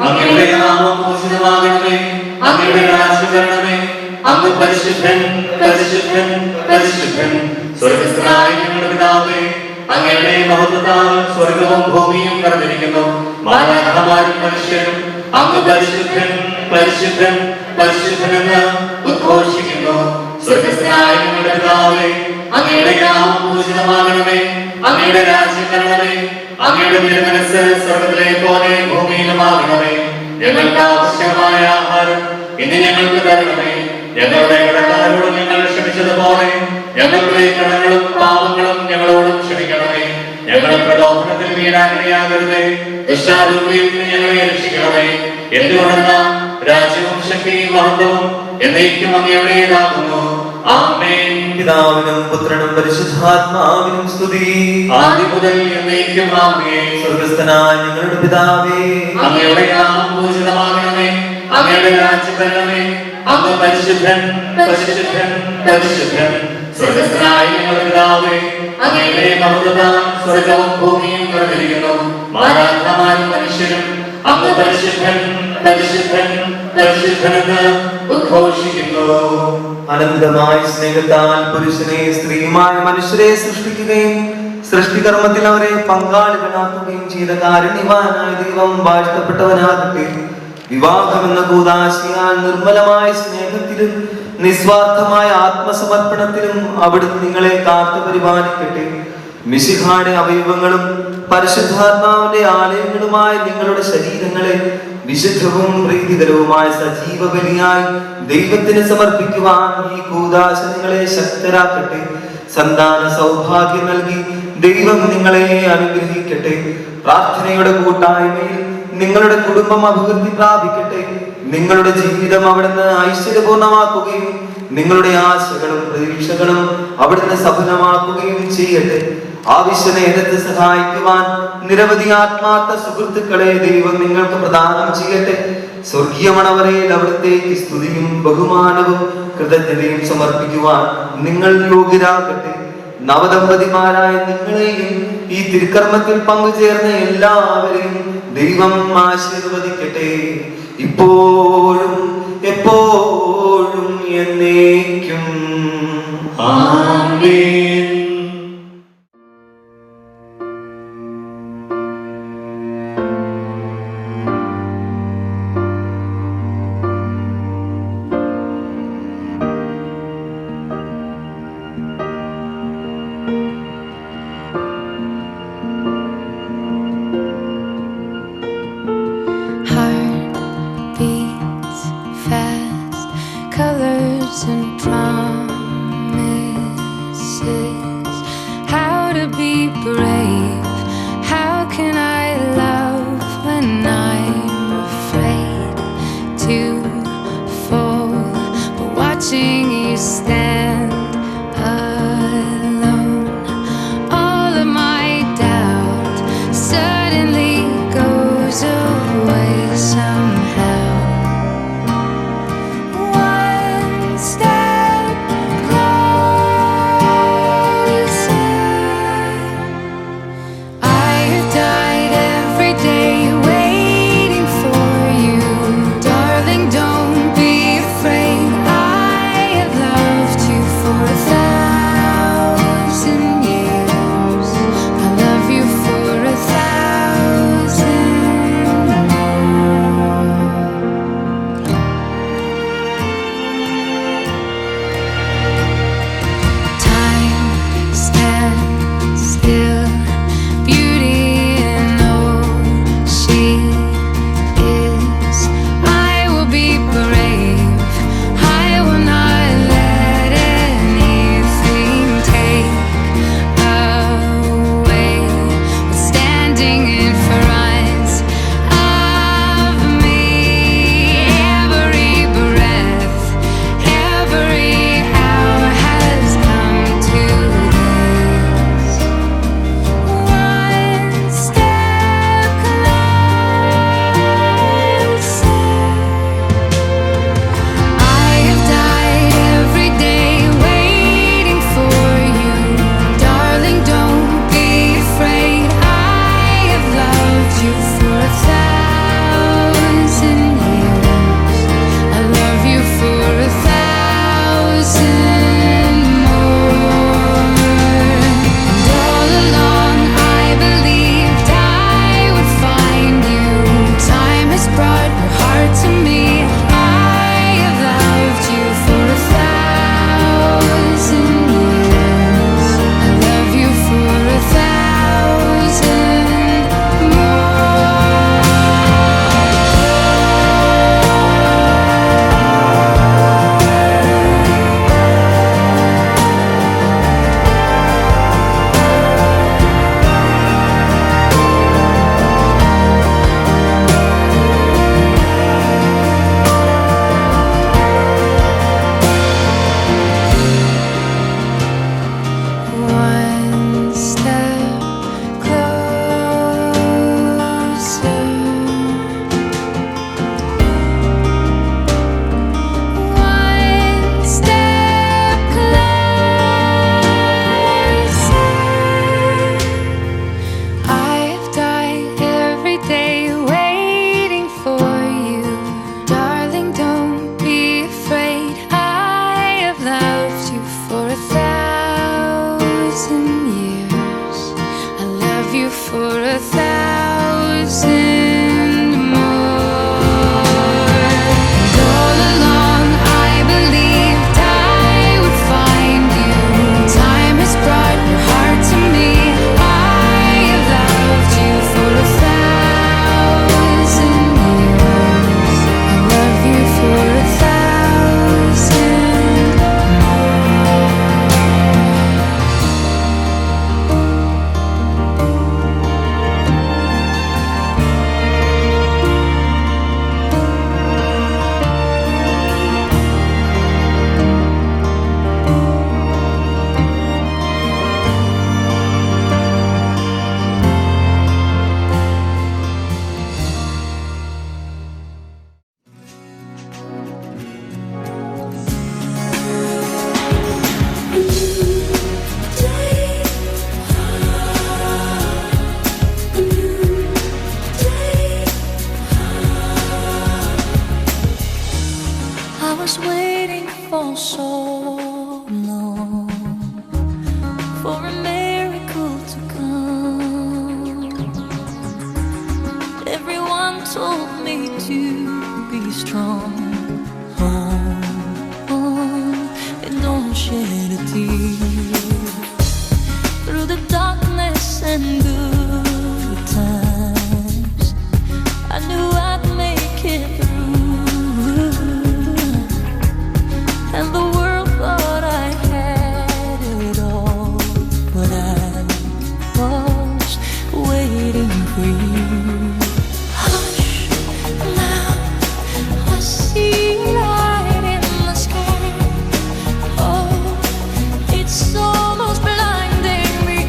അങ്ങയുടെ നാമം പൂജിതമാകണമേ. അങ്ങയുടെ രാജ്യം വരണമേ. അങ്ങ് പരിശുദ്ധൻ, പരിശുദ്ധൻ, പരിശുദ്ധൻ. സ്വർഗസ്ഥനായ ഞങ്ങളുടെ പിതാവേ, അങ്ങയുടെ മഹത്വത്താൽ സ്വർഗവും ഭൂമിയും നിറഞ്ഞിരിക്കുന്നു. മാലാഖമാരും മനുഷ്യരും അങ്ങ് പരിശുദ്ധൻ, പരിശുദ്ധൻ, പരിശുദ്ധൻ എന്ന് ഉദ്ഘോഷിക്കുന്നു. സ്വർഗസ്ഥനായ ഞങ്ങളുടെ പിതാവേ, അങ്ങയുടെ നാമം പൂജിതമാകണമേ. അങ്ങയുടെ രാജ്യം വരണമേ. അങ്ങയുടെ തിരുമനസ്സ് സ്വർഗ്ഗത്തിലെ പോലെ ഭൂമിയിലുമാകണമേ. ഞങ്ങൾക്ക് ആവശ്യമായ ആഹാരം ഇന്ന് ഞങ്ങൾക്ക് തരണമേ. ഞങ്ങളുടെ കടക്കാരോട് ഞങ്ങൾ ക്ഷമിച്ചതുപോലെ ഞങ്ങളുടെ കടങ്ങളും പാപങ്ങളും ഞങ്ങളോടും ക്ഷമിക്കണമേ. ഞങ്ങളെ പ്രലോഭനത്തിൽ വീഴാനിടയാകരുതേ. ദുഷ്ടാരൂപിയിൽ നിന്ന് ഞങ്ങളെ രക്ഷിക്കണമേ. എന്തുകൊണ്ടെന്നാൽ രാജ്യവും ശക്തിയും മഹത്വവും എന്നേക്കും അങ്ങയുടേതാകുന്നു. ആമേൻ. പിതാവിനും പുത്രനും പരിശുദ്ധാത്മാവിനും സ്തുതി. ആദ്യം മുതൽ എന്നേക്കും ആമേൻ. സ്വർഗസ്ഥനായ ഞങ്ങളുടെ പിതാവേ, അങ്ങയുടെ നാമം പൂജിതമാകണമേ. അങ്ങയുടെ രാജ്യം വരണമേ. അങ്ങ് പരിശുദ്ധൻ, പരിശുദ്ധൻ, പരിശുദ്ധൻ. സ്വർഗസ്ഥനായ ഞങ്ങളുടെ പിതാവേ, അങ്ങയുടെ മഹത്വത്താൽ സ്വർഗ്ഗവും ഭൂമിയും നിറഞ്ഞിരിക്കുന്നു. മാലാഖമാരും മനുഷ്യരും അങ്ങ് പരിശുദ്ധൻ, പരിശുദ്ധൻ, പരിശുദ്ധൻ എന്ന് ഉദ്ഘോഷിക്കുന്നു. അനന്തമായ സ്നേഹത്താൽ പുരുഷനെ സ്ത്രീയുമായ മനുഷ്യരെ സൃഷ്ടിക്കുകയും സൃഷ്ടികർമ്മത്തിൽ അവരെ പങ്കാളികളാക്കുകയും ചെയ്ത കാരുണ്യവാനായ ദൈവം വാഴ്ത്തപ്പെട്ടവനാകട്ടെ. വിവാഹമെന്ന കൂദാശയാൽ നിർമ്മലമായ സ്നേഹത്തിലും നിസ്വാർത്ഥമായ ആത്മസമർപ്പണത്തിലും അവിടുന്ന് നിങ്ങളെ കാത്തു പരിപാലിക്കട്ടെ. മിശിഹായുടെ അവയവങ്ങളും പരിശുദ്ധാത്മാവിന്റെ ആലയങ്ങളുമായ നിങ്ങളുടെ ശരീരങ്ങളെ വിശുദ്ധവും പ്രീതികരവുമായ സജീവ ബലിയായി ദൈവത്തിന് സമർപ്പിക്കുവാൻ ഈ കൂദാശ നിങ്ങളെ ശക്തരാക്കട്ടെ. സന്താന സൗഭാഗ്യം നൽകി ദൈവം നിങ്ങളെ അനുഗ്രഹിക്കട്ടെ. പ്രാർത്ഥനയുടെ കൂട്ടായ്മയിൽ നിങ്ങളുടെ കുടുംബം അഭിവൃദ്ധി പ്രാപിക്കട്ടെ. നിങ്ങളുടെ ജീവിതം അവിടുന്ന് ഐശ്വര്യപൂർണമാക്കുകയും നിങ്ങളുടെ ആശകളും പ്രതീക്ഷകളും അവിടുന്ന് സഫലമാക്കുകയും ചെയ്യട്ടെ. ആവശ്യ നേരത്തെ സഹായിക്കുവാൻ നിരവധി ആത്മാർത്ഥ സുഹൃത്തുക്കളെ ദൈവം നിങ്ങൾക്ക് പ്രദാനം ചെയ്യട്ടെ. സ്വർഗീയ മണവറയിൽ അവിടുത്തേക്ക് സ്തുതിയും ബഹുമാനവും കൃതജ്ഞതയും സമർപ്പിക്കുവാൻ നിങ്ങൾ യോഗ്യരാകട്ടെ. നവദമ്പതിമാരായ നിങ്ങളെയും ഈ തിരുക്കർമ്മത്തിൽ പങ്കുചേർന്ന എല്ലാവരെയും ദൈവം ആശീർവദിക്കട്ടെ. ഇപ്പോഴും എപ്പോഴും എന്നേക്കും. ആമേൻ. Colors and promises shed a tear. Through the darkness and good times, I knew I'd make it through. And the world thought I had it all, but I was waiting for you. Hush, now I see light in the sky. Oh, it's almost blinding me.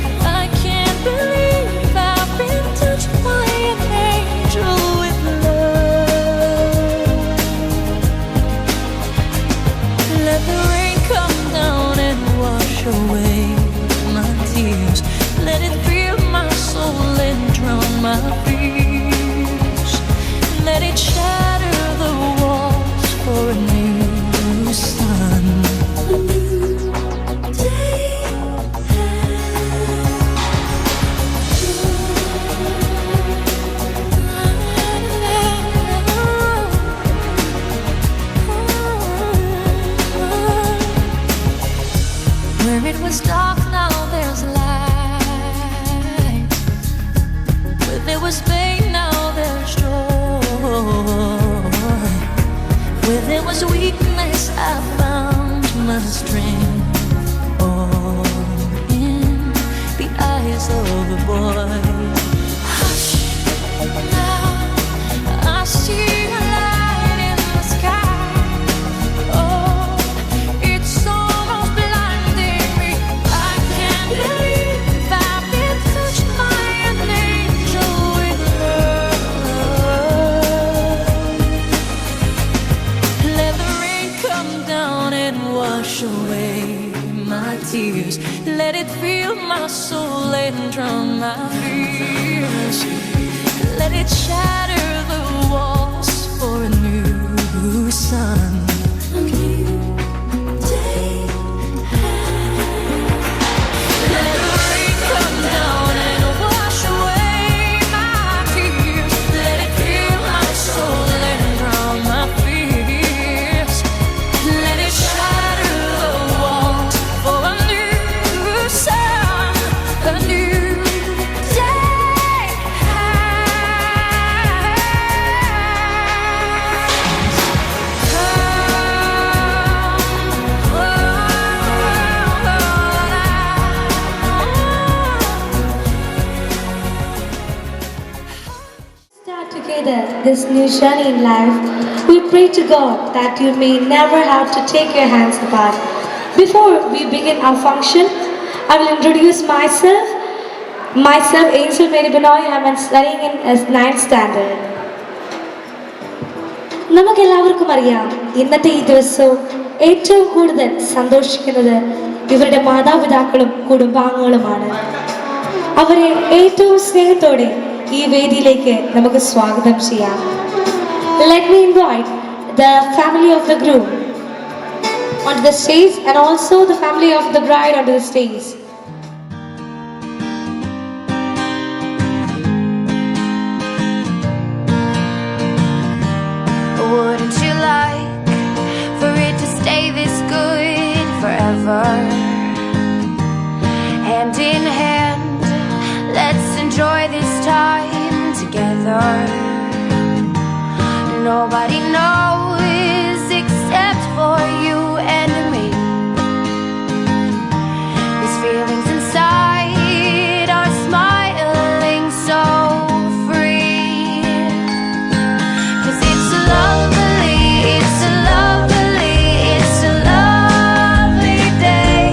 I can't believe I've been touched by an angel with love. Let the rain come down and wash away my tears. Let it fill my soul and drown my fears. Let it shatter the walls for a new sun. A new day. Where it was dark, now there's light. Where there was pain, now there's joy. Where there was weakness, I found my strength. All in the eyes of a boy. Hush, now I see a light in the sky. Oh, it's almost blinding me. I can't believe I've been touched by an angel with love. Let the rain come down and wash away my tears. Let it fill my soul and drown my fears. Let it shatter the walls for a new sun. A new day. Let the rain come down and wash away my tears. Let it fill my soul and drown my fears. Let it shatter the walls for a new sun, a new day. Start together this new journey in life. We pray to God that you may never have to take your hands apart. Before we begin our function, I will introduce myself. Myself, Angel Mary Benoy. I am studying in 9th standard. നമുക്കെല്ലാവർക്കും അറിയാം, ഇന്നത്തെ ഈ ദിവസവും ഏറ്റവും കൂടുതൽ സന്തോഷിക്കുന്നത് ഇവരുടെ മാതാപിതാക്കളും കുടുംബാംഗങ്ങളുമാണ്. അവരെ ഏറ്റവും സ്നേഹത്തോടെ ഈ വേദിയിലേക്ക് നമുക്ക് സ്വാഗതം ചെയ്യാം. Let me invite the family of the groom onto the stage and also the family of the bride onto the stage. Wouldn't you like for it to stay this good forever? Hand in hand, let's enjoy this time together. Nobody knows except for you and me. These feelings inside are smiling so free. 'Cause it's a lovely day.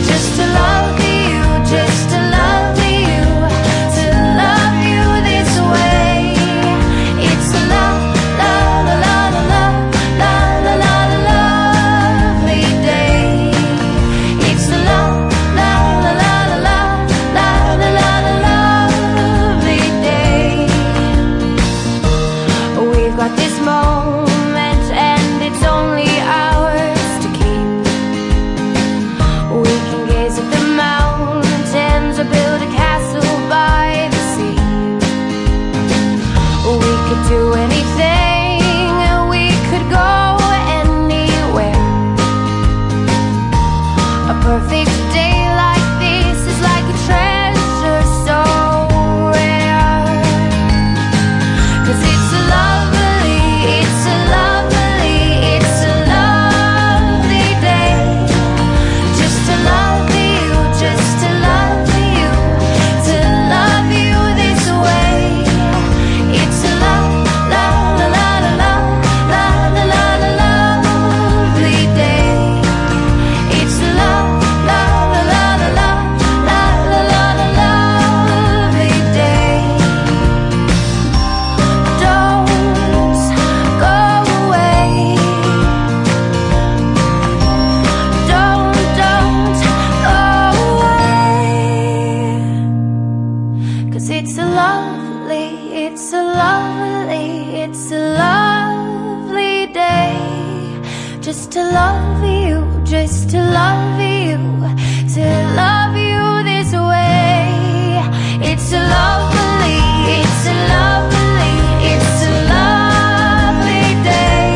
Just to love you, just to love you, to love you this way. It's a love, love, love. perfect day like this is like a treasure so rare. 'Cause it's a lovely day just to love you, just to love you, to love you this way. It's a lovely day. It's a lovely day. Don't go away. Don't go away. 'Cause it's a lovely day just to love you, just to love you, to love you this way. It's a lovely day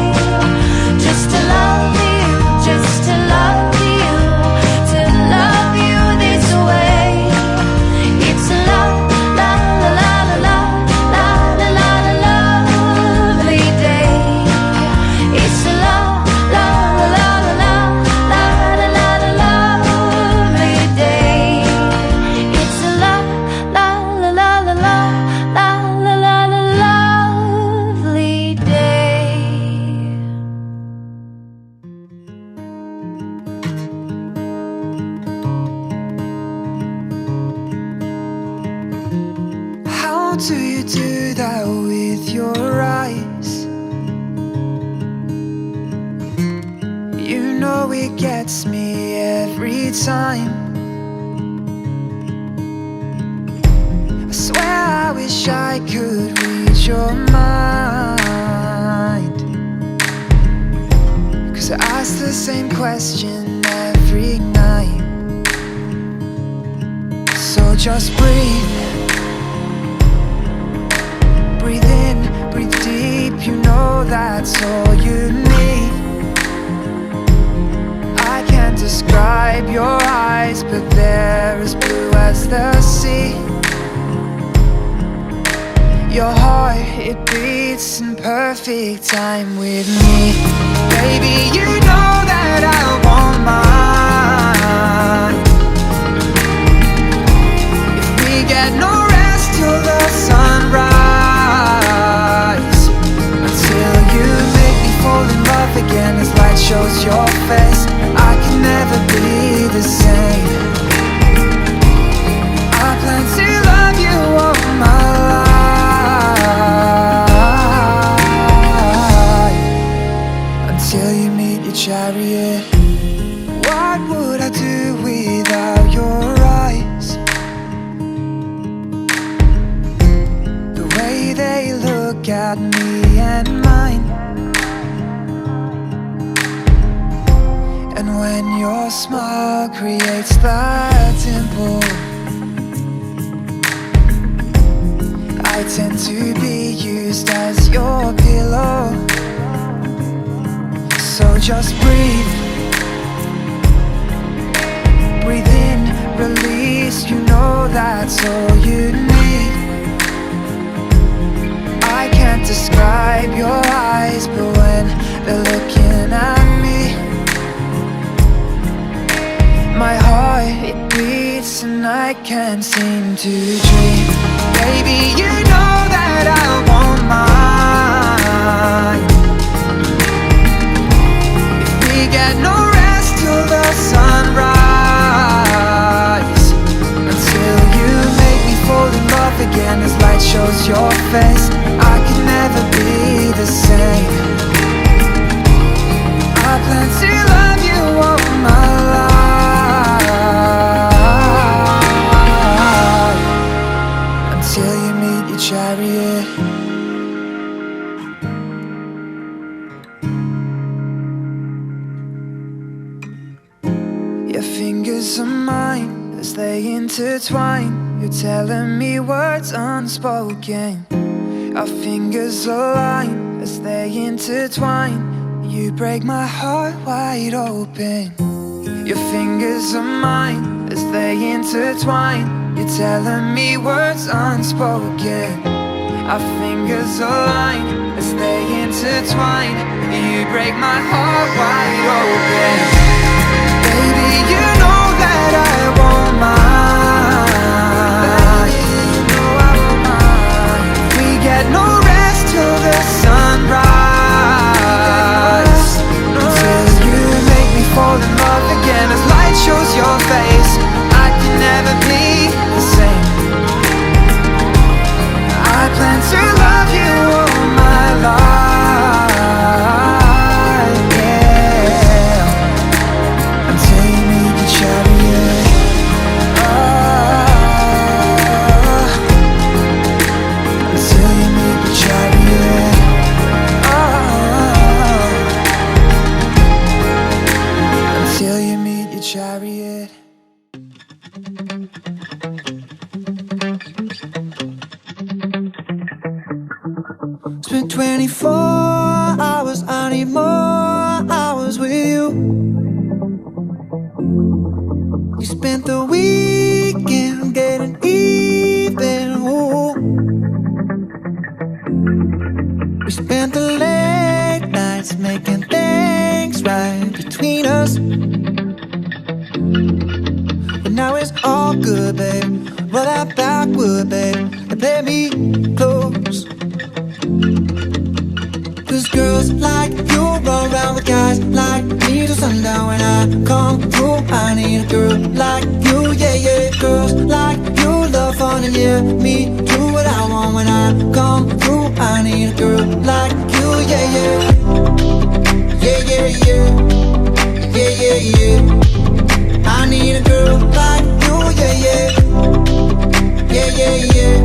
just to love you, just to love you, to love you this way. It's a lovely day. It's a lovely day. It's a lovely day. How do you do that with your eyes? You know it gets me every time. I swear I wish I could read your mind. 'Cause I ask the same question every night. So just breathe. Breathe in, breathe deep, you know that's all you need. I can't describe your eyes, but they're as blue as the sea. Your heart, it beats in perfect time with me. Baby, you know that I want mine. If we get no rest till the sunrise, until you make me fall in love again as light shows your face, I can never be the same. I plan to love you all my life, until you meet your chariot. What would I do without your eyes? The way they look at me and mine. And when your smile creates that dimple, I tend to be used as your pillow. So just breathe. Breathe in, release, you know that's all you need. I can't describe your eyes, but when they're looking at me, my heart, it beats and I can't seem to dream. Baby, you know that I want mine. If we get no rest till the sunrise, until you make me fall in love again as light shows your face, I can never be the same. I plan to love you all my life, until you meet your chariot. Your fingers are mine as they intertwine. You're telling me words unspoken. Our fingers align as they intertwine. You break my heart wide open. Your fingers of mine as they intertwine. You're telling me words unspoken. Our fingers align as they intertwine. You break my heart wide open. Baby, you know that I won't mind. We get no rest till the sunrise. Until you make me fall in love again as light shows your face. I can never be the same. I plan to love you all my life, yeah. Until you meet the chariot. Until you meet the chariot. Until you meet your chariot. Spent 24 hours, I need more hours with you. You spent the weekend getting even, ooh. We spent the late nights making things right between us. But now it's all good, babe. Roll that backward, babe, and play me close. Cause girls like you run around with guys like me till sundown. When I come through, I need a girl like you, yeah, yeah. Girls like you love fun and yeah, me do what I want. When I come through, I need a girl like you, yeah, yeah. Yeah, yeah, yeah. Yeah, yeah, yeah. I need a girl like you, yeah, yeah. Yeah, yeah, yeah.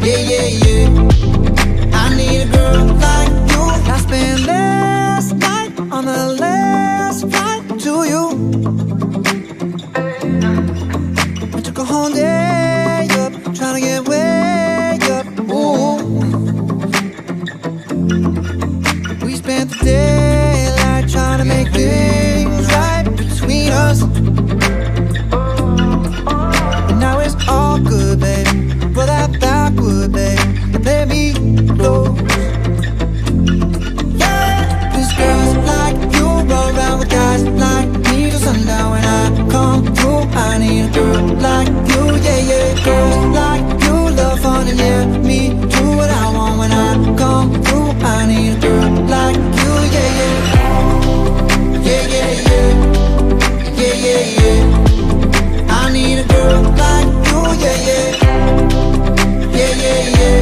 Yeah, yeah, yeah. I need a girl like you. I spent last night on the last flight to you. I took a whole day up, trying to get way up. Ooh. We spent the daylight trying to make things right between us. And now it's all good, babe. Roll that backward, babe, and play me close. Girls like you roll around with guys like me till sundown. When I come through, I need a girl like you, yeah, yeah. Girls like you love fun and yeah, me do what I want. When I come through, I need a girl like you, yeah, yeah. Yeah, yeah, yeah. Yeah, yeah, yeah. I need a girl like you, yeah, yeah. Yeah, yeah, yeah.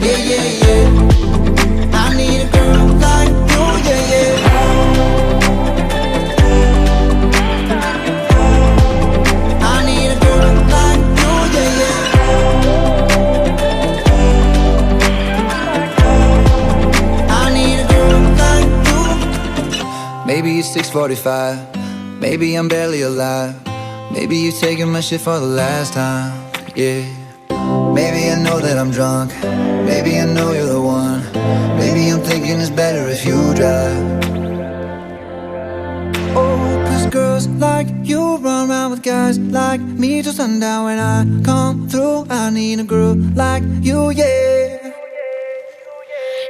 Yeah, yeah, yeah. I need a girl like you, yeah, yeah. I need a girl like you, yeah, yeah. I need a girl like you. Maybe it's 6:45. Maybe I'm barely alive. Maybe you're taking my shit for the last time, yeah. Maybe I know that I'm drunk. Maybe I know you're the one. Maybe I'm thinking it's better if you drive. Oh, cause girls like you run around with guys like me till sundown. When I come through, I need a girl like you, yeah.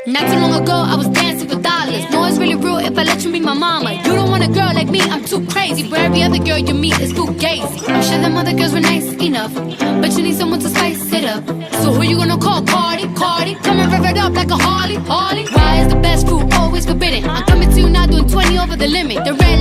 Not too long ago, I was dancing for dollars. No, it's really real if I let you be my mama. You don't want a girl like me, I'm too crazy. But every other girl you meet is fugazi. I'm sure them other girls were nice enough, but you need someone to spice it up. So who you gonna call? Cardi, Cardi. Come and rev it up like a Harley, Harley. Why is the best fruit always forbidden? I'm coming to you now doing 20 over the limit. The red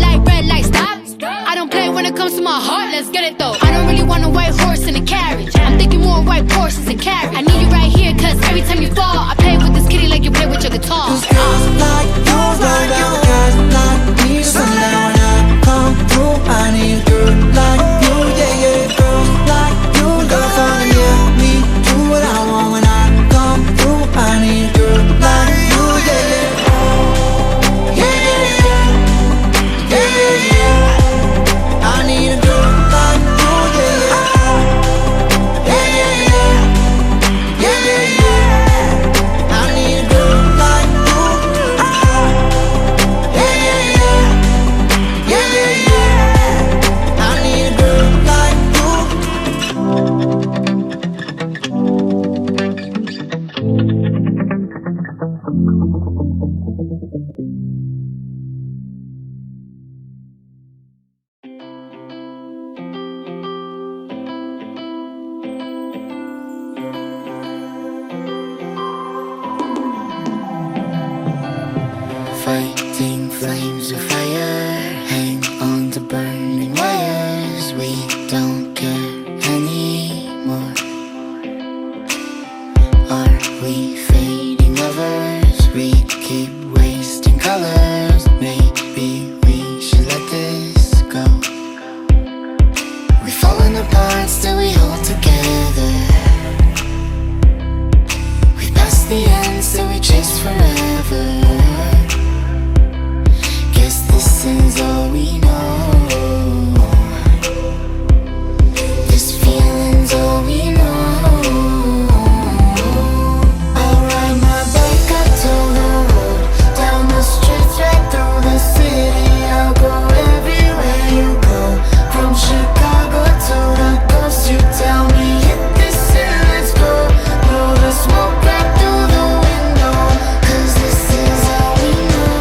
light, stop. I don't play when it comes to my heart, let's get it though. I don't really want a white horse in a carriage. I'm thinking more white horses and carriage. I need you right here, cause every time you fall, I play with this kitty like you play with your guitar. Cause girls like you run around with guys like me till sundown. When I come through, I need a girl like you, yeah, yeah. Girls like you love fun, yeah, me do what I want. When I come through, I need a girl like you, yeah, yeah. Yeah, yeah, yeah. Yeah, yeah, yeah. I need a girl like you, yeah, yeah. Yeah, yeah, yeah. Yeah, yeah, yeah. I need a girl like you. Yeah, yeah, yeah. Yeah, yeah, yeah. a fire, hang on to burning wires. We don't care anymore. Are we fading lovers? We keep wasting colors. Maybe we should let this go. We've fallen apart, still we hold together. We've passed the end, still we chase forever. Guess this is all we know. This feeling's all we know. I'll ride my bike up to the road, down the streets, right through the city. I'll go everywhere you go, from Chicago to the coast. You tell me hit this and let's go. Blow the smoke right through the window, 'cause this is all we know.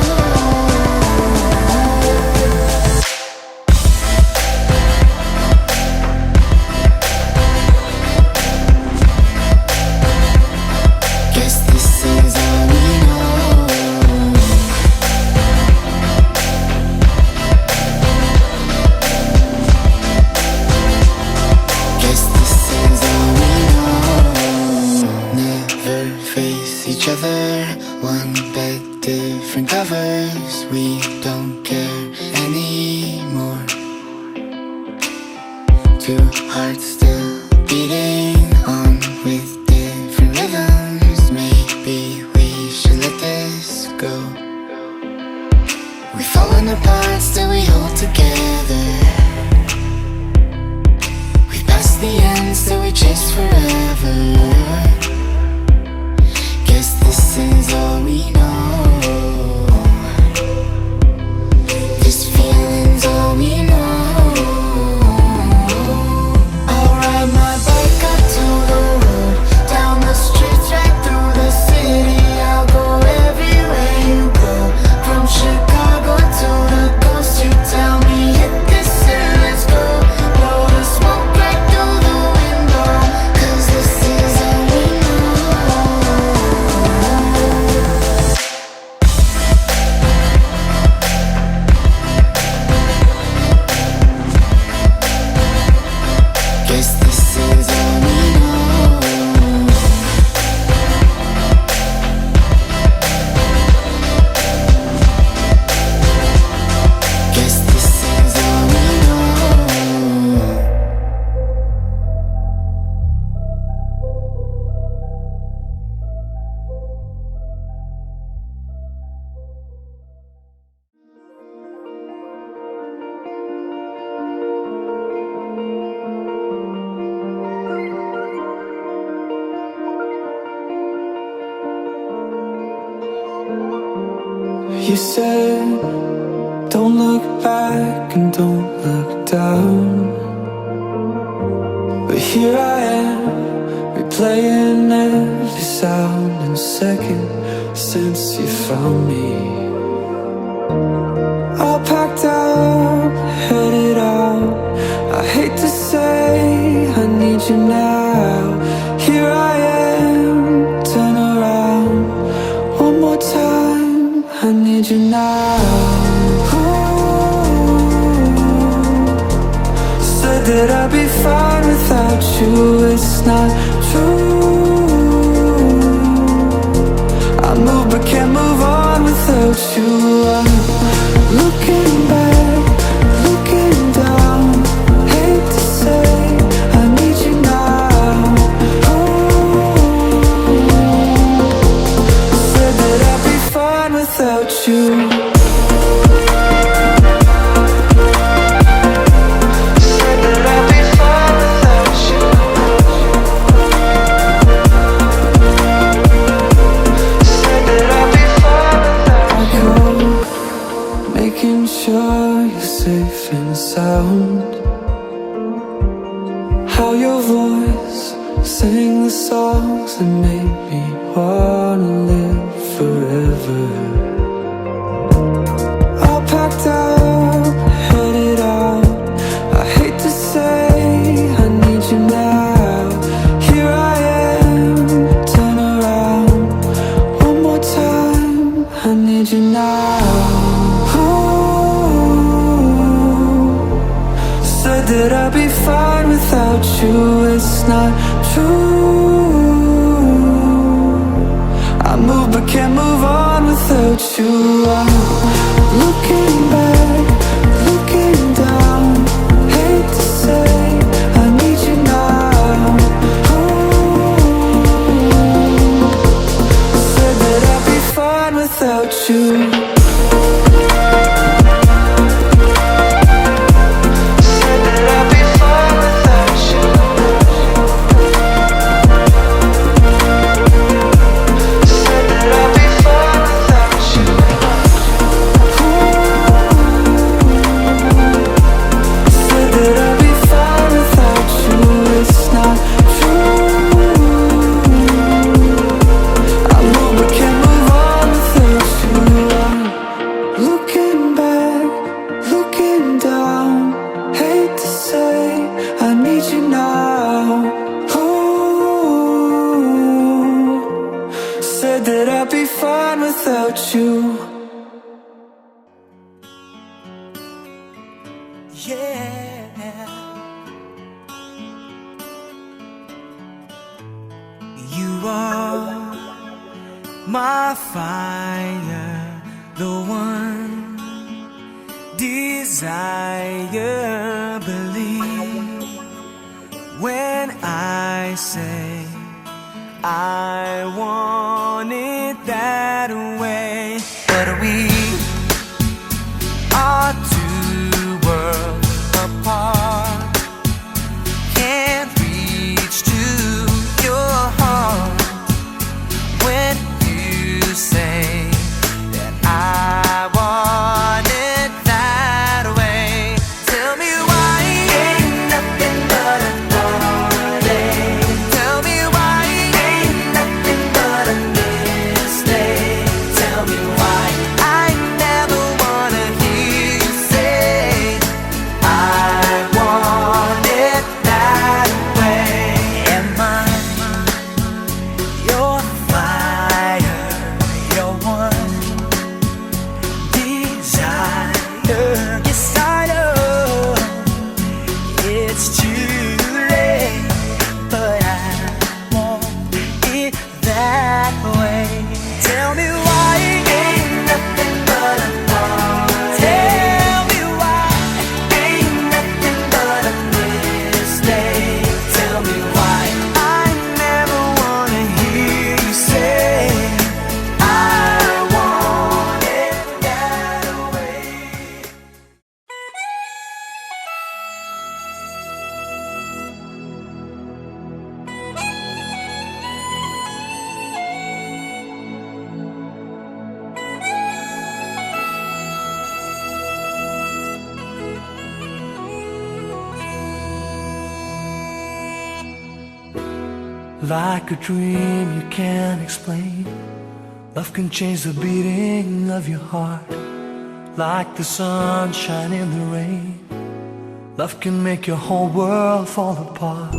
Guess this is all we know. Guess this is all we know. Never face each other, one bed, different covers. We don't care anymore. Two hearts still beating on with different rhythms. Maybe we should let this go. We've fallen apart, still we hold together. We passed the end, still we chase forever. Guess this is all we know. This feeling's all we know. I'll ride my bike up to the road, down the streets, right through the city. I'll go everywhere you go, from Chicago to the coast. You tell me hit this and let's go. Blow the smoke right through the window, 'cause this is all we know. Guess this is all we know. Guess this is all we know. You said, don't look back and don't look down. But here I am, replaying every sound and second since you found me. All packed up, headed out. I hate to say I need you now. Here I am, turn around one more time. I need you now. Ooh, said that I'd be fine without you. It's not true. I move but can't move on without you. I'm looking back, looking down. Hate to say I need you now. Ooh, said that I'd be fine without you. Said that I'd be fine without you. Said that I'd be fine without you. Making sure you're safe and sound. How your voice sang the songs that made me wanna live forever. All packed up, headed out. I hate to say I need you now. Here I am, turn around one more time. I need you now. Ooh, Said that I'd be fine without you. It's not true. I move but can't move on without you. I'm looking back, looking down. Hate to say I need you now. Said that I'd be fine without you. You are my fire, the one desire. Believe when I say I want it that way. But we are two worlds apart. Can't reach to your heart when you say that I want it that way. Tell me why ain't nothing but a heartache. Tell me why ain't nothing but a mistake. Tell me why I never wanna hear you say I want it that way. Am I your fire, your one desire? Yes, I know it's too late, but I want it that way. Tell me why ain't nothing but a thought. Tell me why ain't nothing but a mistake. Tell me why I never wanna hear you say I want it that way. Like a dream you can't explain, love can change the beating of your heart. Like the sunshine in the rain, love can make your whole world fall apart.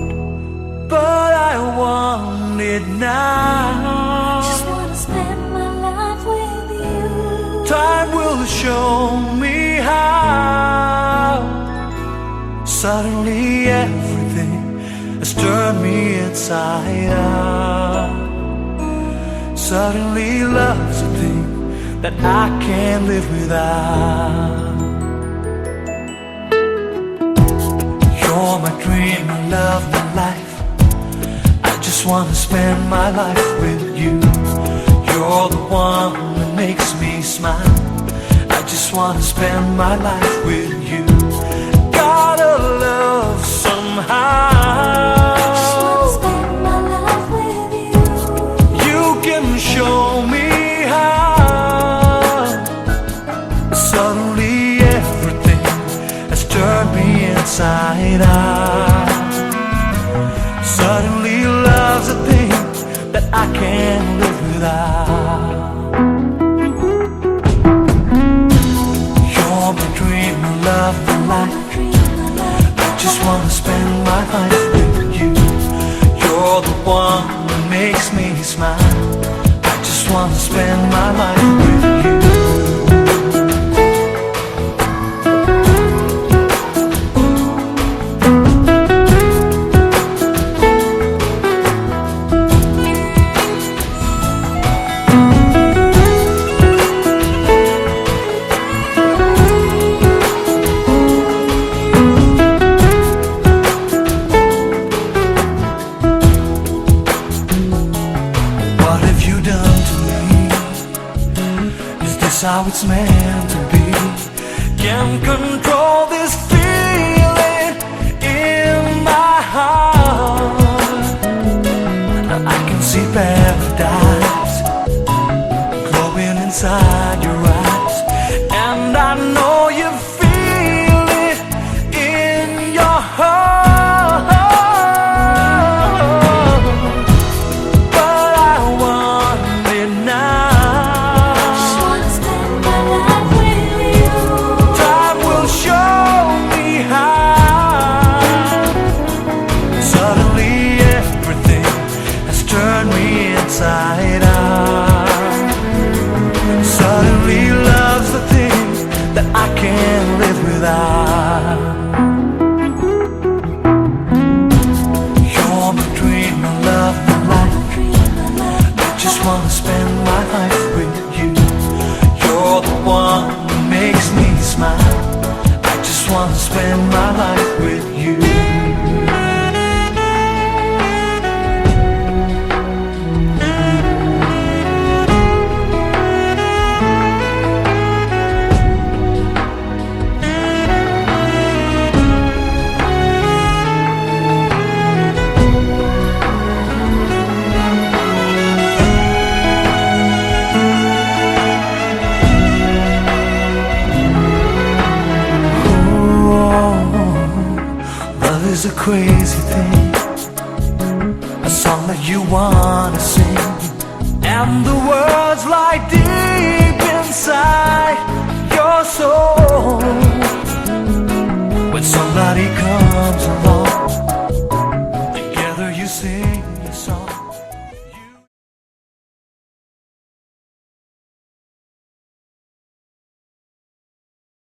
But I want it now. Just wanna spend my life with you. Time will show me how. Suddenly everything has turned me inside out. Suddenly love's a thing that I can't live without. You're my dream, my love, my life. I just wanna spend my life with you. You're the one that makes me smile. I just wanna spend my life with you. Gotta love somehow. Just wanna spend my life with you. You can show me how. Suddenly everything has turned me inside out. Suddenly love's a thing that I can't live without. You're my dream, my love, my life. I just wanna spend my life with you. You're the one that makes me smile. I just wanna spend my life with you. it's meant to be. Can't control this feeling in my heart. I can see paradise glowing inside your eyes, and I know you feel it in your heart. But I want it now. Just wanna spend my life with you. Time will show me how. Suddenly everything has turned me inside out. Suddenly love's the thing that I can't live without. You're my dream, my love, my life. I just wanna spend my life with you. You're the one who makes me smile. I just wanna spend my life with you. Love is a crazy thing, a song that you wanna sing, and the words lie deep inside your soul. When somebody comes